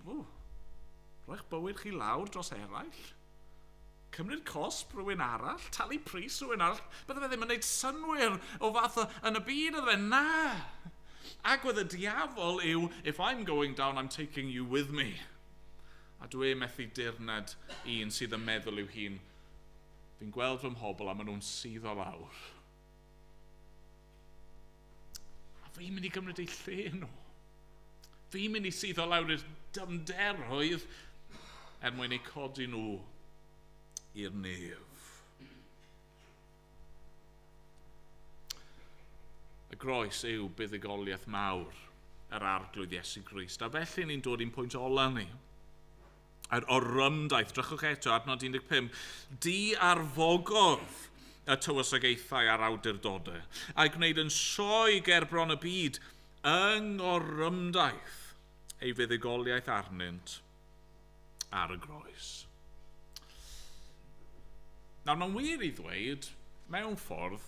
roi'ch bywyd chi lawr dros eraill. Cymryd cosp rhywun arall, talu pris rhywun arall, bydde fe ddim yn gwneud synwyr o fath yn y byd, oedd fe, na. Agwedd y diafol yw, if I'm going down, I'm taking you with me. A dwi methu dirnad un sydd yn meddwl yw hun, fi'n gweld fy mhobl a maen nhw'n suddo lawr. A fi'n mynd i gymryd eu lle nhw. Fi'n mynd i suddo lawr i'r dymderoedd mwyn eu codi nhw i'r nef. Y groes yw buddugoliaeth mawr yr arglwydd Iesu Grist. A felly ni'n dod i'n pwynt ola ni. O'r rymdaeth, drychwch eto, adnod 15. Di arfogodd y tywysogaethau a'r awdurdodau, a'i gwneud yn sioe ger bron y byd yng ngorrymdaeth ei fuddugoliaeth arnynt ar y groes. Nawr, mae'n wir i ddweud, mewn ffordd,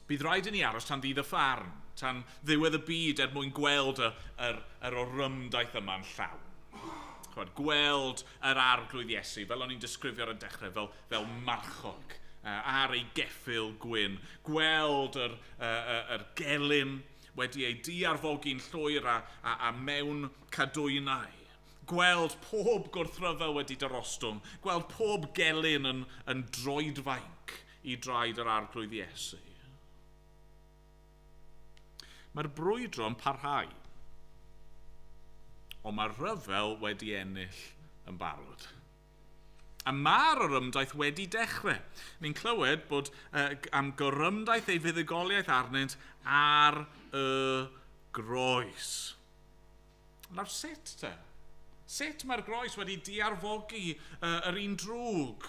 bydd rhaid i ni aros tan ddydd y ffarn, tan ddiwedd y byd mwyn gweld yr orymdaeth yma'n llawn. Gweld yr arglwydd Iesu, fel o'n i'n disgrifio ar y dechrau, fel marchog, ar ei geffyl gwyn. Gweld yr gelyn wedi ei diarfogi'n llwyr a mewn cadwynau. Gweld pob gwrthryfel wedi dyrostwng. Gweld pob gelyn yn droedfainc i draed yr arglwydd Iesu. Mae'r brwydro'n parhau. Ond mae'r rhyfel wedi ennill yn barod. A mae'r orymdaeth wedi dechrau. Ni'n clywed bod am gorymdaeth ei fuddugoliaeth arnynt ar y groes. Nawr sut te? Sut mae'r groes wedi diarfogi yr un drwg?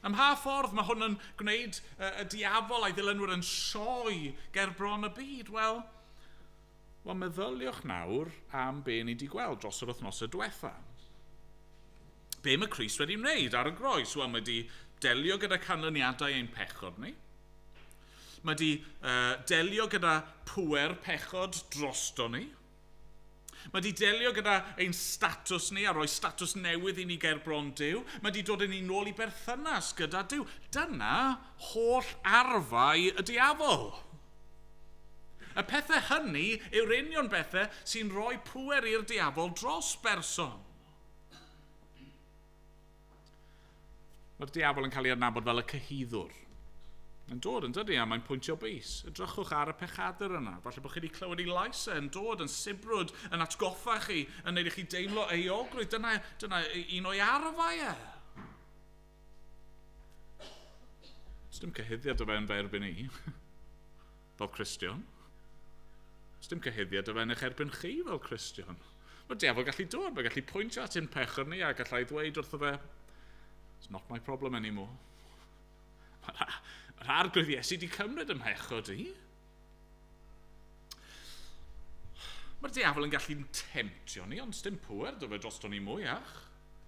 Ym mha ffordd mae hwn yn gwneud y diafol a'i ddilynwyr yn sioe ger bron y byd? Wel, meddyliwch nawr am be ni wedi gweld dros yr wythnosau diwetha. Be mae Crist wedi wneud ar y groes? Wel, mae wedi delio gyda canlyniadau ein pechod ni. Mae wedi delio gyda pŵer pechod drosto ni. Mae wedi delio gyda ein statws ni a rhoi statws newydd i ni ger bron Duw. Mae wedi dod yn ei nôl i berthynas gyda Duw. Dyna holl arfau y diafol. Y pethau hynny yw'r union bethau sy'n rhoi pŵer i'r diafol dros berson. Mae'r diafol yn cael ei adnabod fel y cyhuddwr. Yn dod yn dydy, a mae'n pwyntio bys. Edrychwch ar y pechadur yna. Falle bod chi wedi clywed ei lais yn dod yn sibrwd, yn atgoffa chi, yn neud i chi deimlo euogrwydd. Dyna un o'i arfau e. dim cyhyddiad o fe'n ferbyn i, fel Cristion. Dim cyhyddiad o fe'n eich erbyn chi fel Cristion. Mae diafol gallu dod, mae gallu pwyntio at un pechor ni a gallai ddweud wrtho fe, it's not my problem anymore. Mae'r arglwydd Iesu wedi cymryd ymhecho di. Mae'r diafol yn gallu'n temtio ni, ond dim pwer dy fe drosto ni mwyach.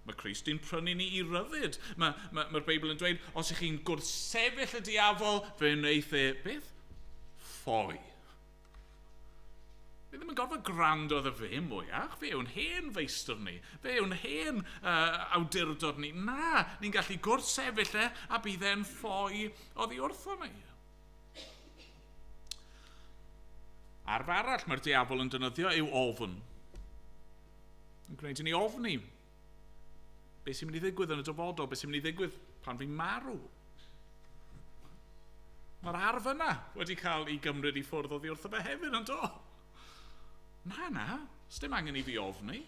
Mae Crist yn prynu ni i ryddid. Mae'r Beibl yn dweud, os ych chi'n gwrthsefyll y diafol, fe wneith e, beth? Ffoi. Fe ddim yn gorfod gwrando iddo fe mwyach. Fe yw'n hen feistr ni. Fe yw'n hen awdurdod ni. Na, ni'n gallu gwrthsefyll e a bydd e'n ffoi oddi wrtho ni. Arf arall mae'r diafol yn defnyddio yw ofn. Yn gwneud i ni ofni. Beth sy'n mynd i ddigwydd yn y dyfodol? Beth sy'n mynd i ddigwydd pan fi'n marw? Mae'r arf yna wedi cael ei gymryd i ffwrdd oddi wrtho fe hefyd yn do. Na, sdim angen i fi ofni.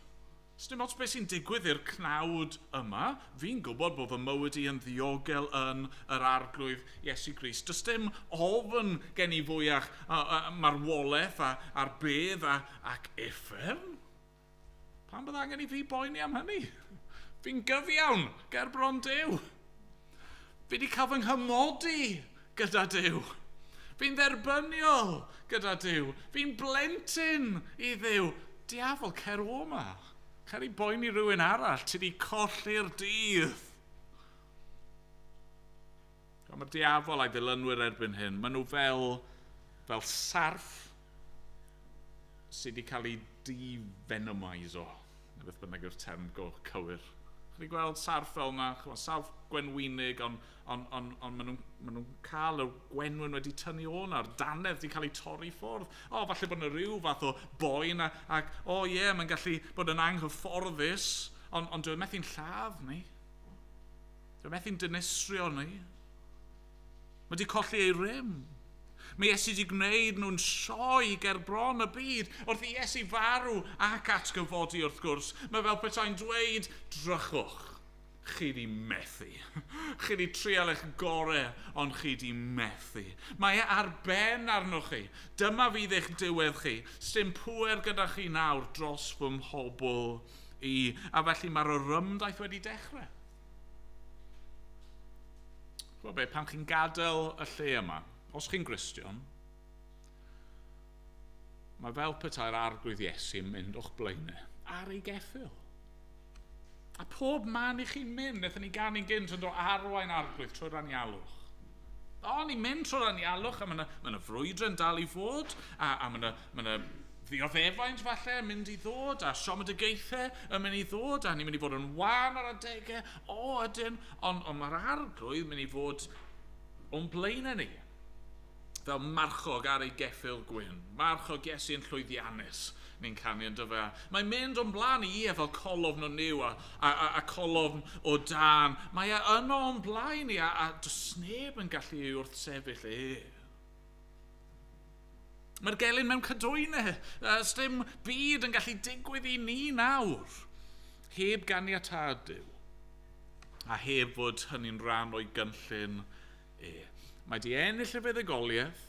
Sdim ots beth sy'n digwydd i'r cnawd yma. Fi'n gwybod bod fy mywyd i yn ddiogel yn yr arglwydd Iesu Grist. Does dim ofn gen i fwyach marwolaeth a'r bedd ac uffern. Pan bydd angen i fi boeni am hynny? Fi'n gyfiawn ger bron Duw. Fi wedi cael fy nghymodi gyda Duw. Fi'n dderbyniol gyda Duw. Fi'n blentyn i Dduw. Diafol, cer o yma. Cer i boeni rhywun arall. Ti wedi colli'r dydd. Mae'r diafol a'i ddilynwyr erbyn hyn. Maen nhw fel sarf sydd wedi cael ei di-venomiso. Beth bynnag yw'r term go cywir. Chi'n gweld sarf fel yna, sarf gwenwynig, ond maen nhw'n cael y gwenwyn wedi tynnu o'n a'r danedd wedi cael ei torri ffwrdd. Falle bod yna rhyw fath o boen ac mae'n gallu bod yn anghyfforddus, ond dwi'n methu'n lladd ni. Dwi'n methu'n dinistrio ni. Mae wedi colli ei rym. Mae Iesu wedi gwneud nhw'n sioe ger bron y byd wrth i Iesu farw ac atgyfodi wrth gwrs. Mae fel petai'n dweud, drychwch, chi di methu. Chi di trial eich gorau, ond chi di methu. Mae e ar ben arnoch chi. Dyma fydd eich diwedd chi. Sdim pwer gyda chi nawr dros fy mhobl i. A felly mae'r rymdaeth wedi dechrau. Pan chi'n gadael y lle yma, os chi'n Gristion, mae fel petai'r arglwydd Iesu yn mynd o'ch blaenau ar ei geffyl. A pob man i chi'n mynd, wnaethon ni gan i'n gynt yn dod arwain arglwydd trwy'r anialwch. Ni'n mynd trwy'r anialwch, a mae yna frwydr yn dal i fod, a mae yna ddioddefaint falle yn mynd i ddod, a siomedigaethau yn mynd i ddod, a ni'n mynd i fod yn wan ar adegau, ydyn, ond mae'r arglwydd yn mynd i fod o'n blaenau ni. Fel marchog ar ei geffyl gwyn. Marchog Iesu yn llwyddiannus, ni'n canu yn dyfa. Mae'n mynd o'n blaen i fel colofn o niw a colofn o dan. Mae e yno o'n blaen i a does neb yn gallu ei wrthsefyll e. Mae'r gelyn mewn cadwynau. Sdim byd yn gallu digwydd i ni nawr. Heb ganiatad Duw. A heb fod hynny'n rhan o'i gynllun e. Mae di ennill y fuddugoliaeth,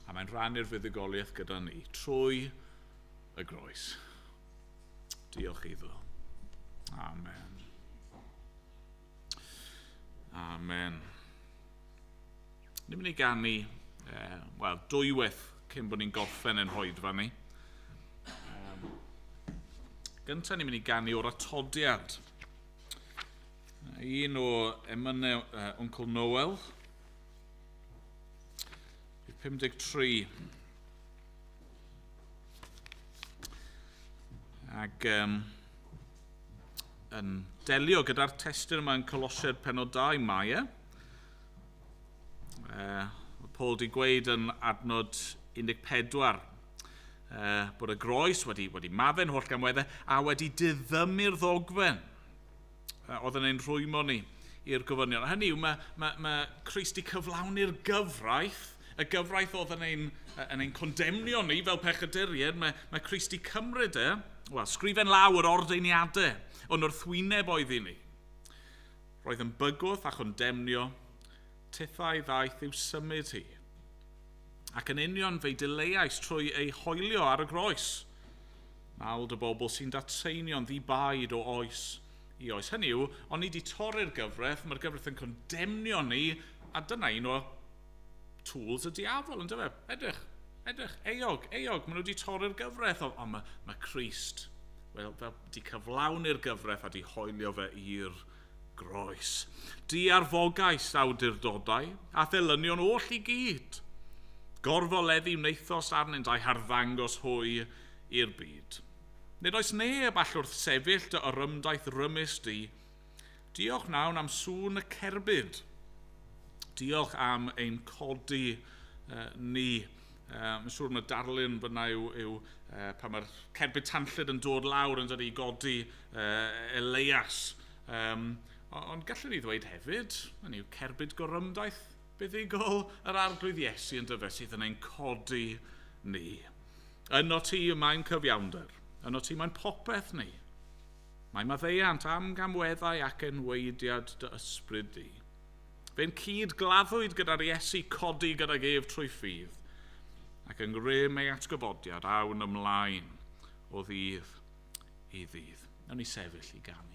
a mae'n rhannu'r fuddugoliaeth gyda ni trwy y groes. Diolch iddo. Amen. Amen. Ni'n mynd i ganu, dwywaith cyn bod ni'n gorffen yn hoedfa ni. Gyntaf ni'n mynd i ganu o'r atodiad. Un o Emyr Uncle Noel. 53. Ac yn delio gyda'r testyn yma yn Colosiaid penod 2 Mae. Paul wedi gweud yn adnod 14 bod y groes wedi madde'n holl gamweddau a wedi diddymu'r ddogfen. Oedd yn ein rhwymo ni i'r gofynion. Hynny yw, mae Crist wedi cyflawni'r gyfraith. Y gyfraith oedd yn ein condemnio ni fel pechaduriaid, mae Crist wedi cymryd sgrifen lawr ordeiniadau o'n wrthwyneb oedd i ni. Roedd yn bygwth a chondemnio tithau ddaeth i'w symud hi, ac yn union fe'i dileuais trwy ei hoelio ar y groes. Nawd y bobl sy'n datseinion ddibaid o oes i oes. Hynny yw, ond ni wedi torri'r gyfraith, mae'r gyfraith yn condemnio ni, a dyna un o tools y diafol, yn dyfa. Edrych, eog, maen nhw wedi torri'r gyfraith, ond mae Crist, wedi cyflawni'r gyfraith a wedi hoelio fe i'r groes. Di-arfogaeth awdurdodau, a ddilynion oll i gyd. Gorfoleddi wneithos arnynt a'i harddangos hwy i'r byd. Nid oes neb all wrth sefyll dy yrymdaeth rymus di. Diolch nawn am sŵn y cerbyd. Diolch am ein codi ni. Mae'n siŵr mae darlun fyna yw pan mae'r cerbyd tanllyd yn dod lawr yn dod i godi Elias. Ond gallwn ni ddweud hefyd, hynny yw cerbyd gorymdaeth buddigol yr arglwydd Iesu yn dyfa sydd yn ein codi ni. Yno ti mae'n cyfiawnder, yno ti mae'n popeth ni. Mae maddeiant am gamweddau ac enweidiad dy ysbryd di. Fe'n cyd gladdwyd gyda'r Iesu codi gyda'r ef trwy ffydd, ac yn grym ei atgybodiad awn ymlaen o ddydd i ddydd. Nawn ni sefyll i ganu.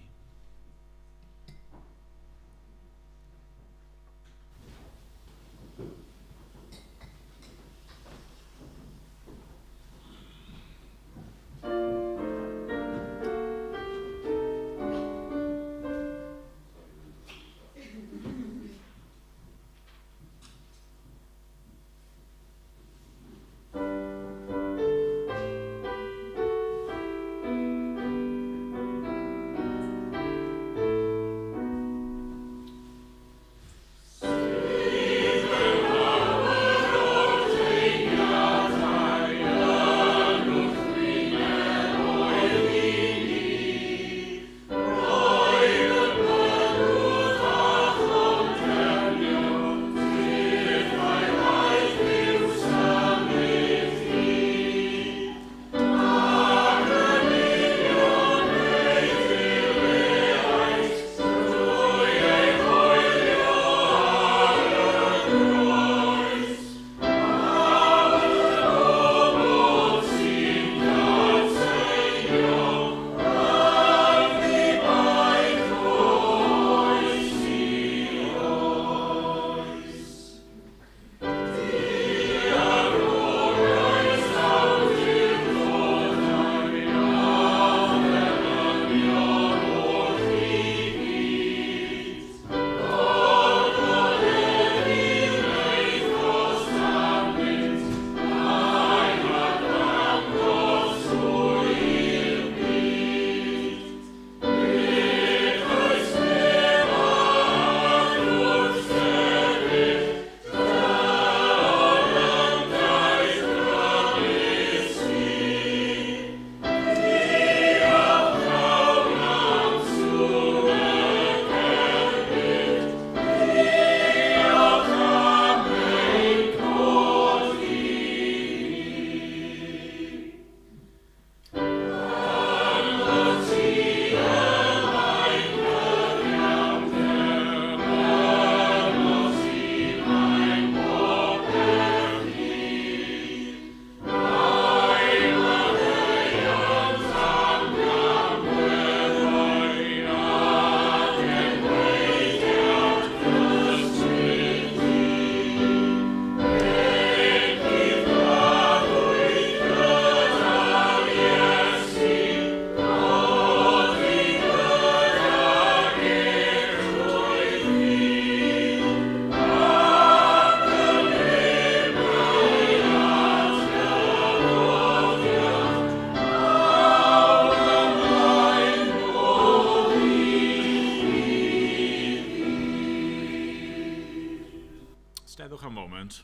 Steddwch am moment.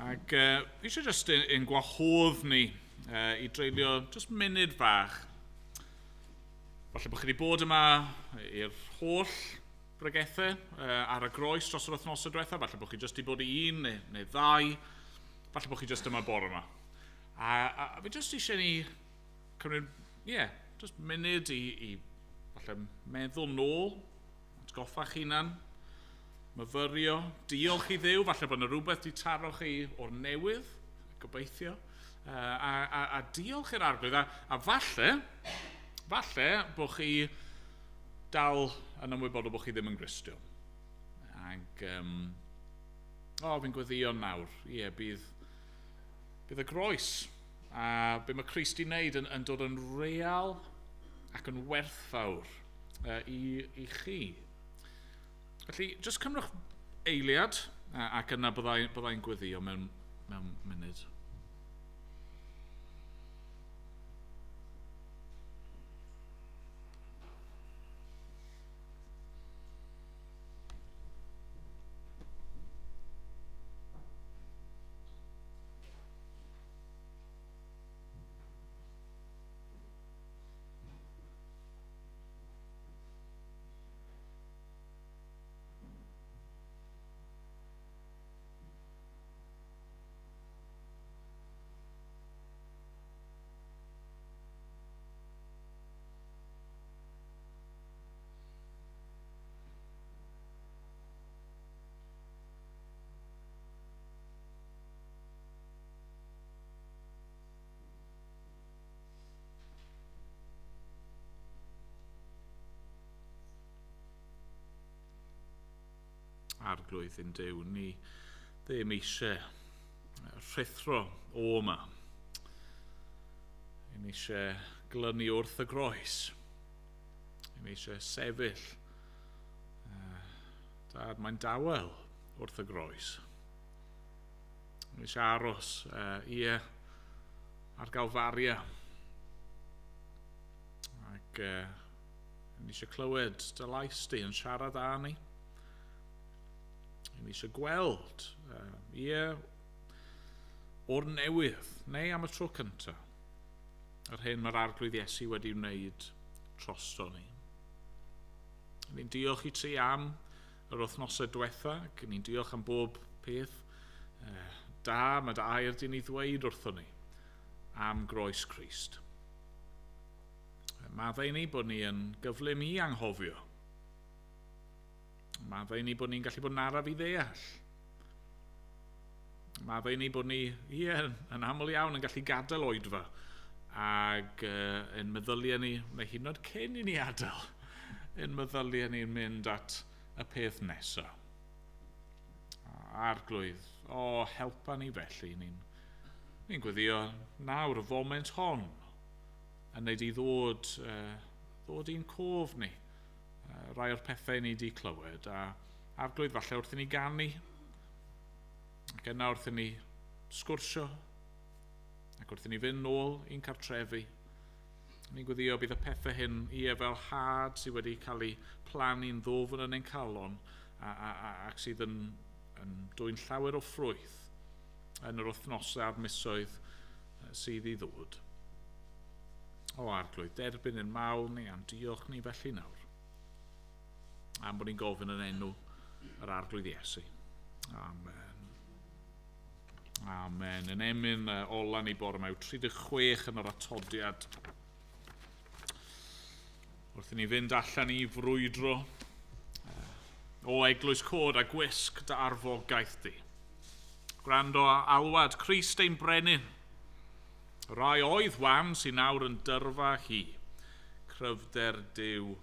Ac fi eisiau just yn gwahodd ni i dreulio just munud fach. Falle bod chi wedi bod yma i'r holl bregethau ar y groes dros yr wythnosau diwethaf. Falle bod chi just wedi bod i un neu ddau. Falle bod chi just yma bore yma. A fi just eisiau ni cymryd, just munud i falle meddwl nôl, atgoffa'ch hunan, myfyrio, diolch i Dduw, falle bod yna rhywbeth di taro chi o'r newydd, gobeithio, a diolch i'r arglwydd, a falle bod chi dal yn ymwybodol bod chi ddim yn Gristion. Ac, fi'n gweddïo nawr, bydd y groes, a be mae Crist i wneud yn dod yn real ac yn werthfawr i chi. Felly, jyst cymrwch eiliad, ac yna byddai'n gweddïo mewn munud. Arglwydd yn Duw, ni ddim eisiau rhithro o yma. Ni eisiau glynu wrth y groes. Ni eisiau sefyll. Dad, mae'n dawel wrth y groes. Ni eisiau aros ar Galfaria. Ac ni eisiau clywed dy lais di yn siarad â ni. Ni eisiau gweld o'r newydd, neu am y tro cyntaf, yr hyn mae'r arglwydd Iesu wedi wneud trosto ni. Ni'n diolch i ti am yr wythnosau diwetha, ac ni'n diolch am bob peth da mae dy air di ni ddweud wrthon ni am groes Crist. Maddau ni bod ni yn gyflym i anghofio. Maddau ni bod ni'n gallu bod yn araf i ddeall. Maddau ni bod ni, yn aml iawn yn gallu gadael oedfa ac yn meddyliau ni, neu hyd yn oed cyn i ni adael, yn meddyliau ni'n mynd at y peth nesaf. Arglwydd, helpa ni felly. Ni'n gweddïo nawr y foment hon yn neud i ddod i'n cof ni. Rai o'r pethau ni wedi clywed, a arglwydd falle wrth i ni ganu, ac yna wrth i ni sgwrsio, ac wrth i ni fynd nôl i'n cartrefi. Ni'n gweddïo bydd y pethau hyn fel had sydd wedi cael ei plannu'n ddofn yn ein calon, ac sydd yn dwy'n llawer o ffrwyth yn yr wythnosau a'r misoedd sydd i ddod. Arglwydd, derbyn yn mawl ni, am diolch ni felly nawr. Am bod ni'n gofyn yn enw yr arglwydd Iesu. Amen. Amen. Yn emyn ola ni bore mewn 36 yn yr atodiad. Wrth i ni fynd allan i frwydro o eglwys cod a gwisg dy arfogaeth di. Gwrando a alwad Crist ein brenin. Rai oedd wan sy'n nawr yn dyrfa hi. Cryfder Duw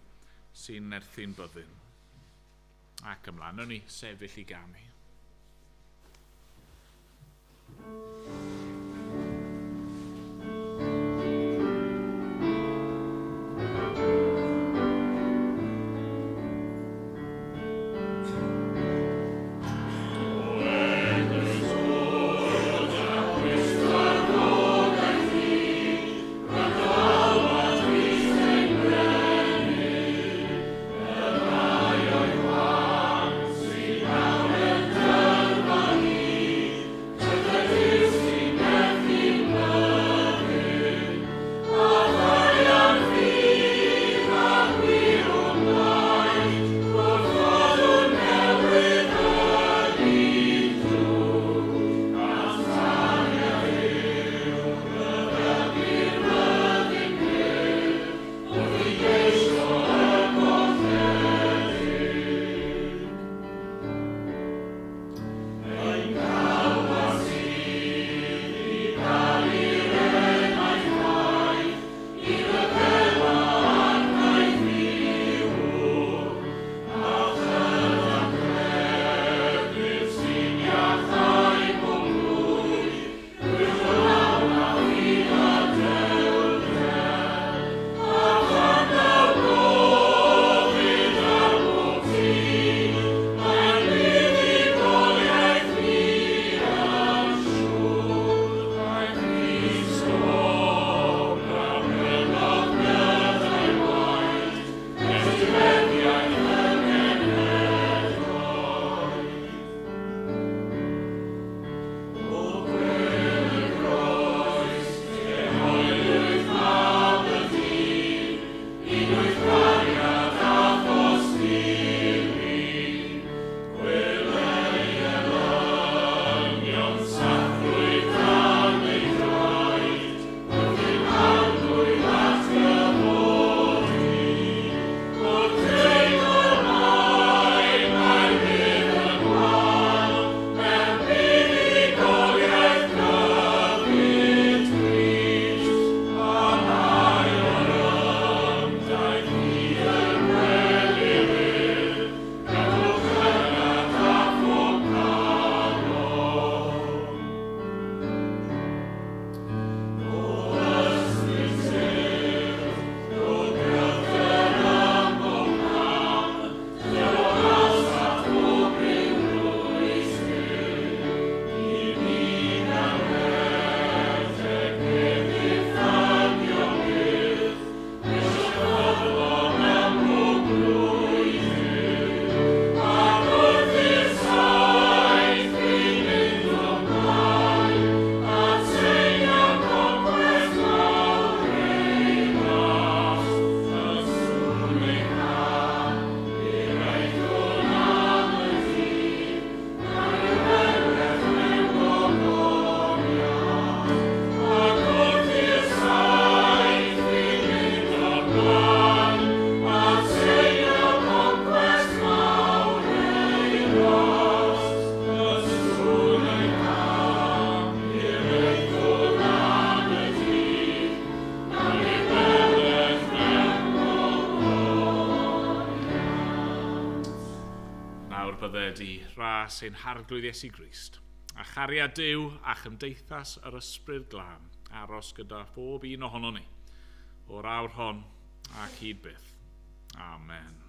sy'n nerthu'n byddin. Ac ymlaen, o'n ni sefyll i ganu. This nawr bydde di ras ein harglwydd Iesu Grist. A chariad Duw a chymdeithas yr ysbryd glân aros gyda phob un ohono ni, o'r awr hon ac hyd byth. Amen.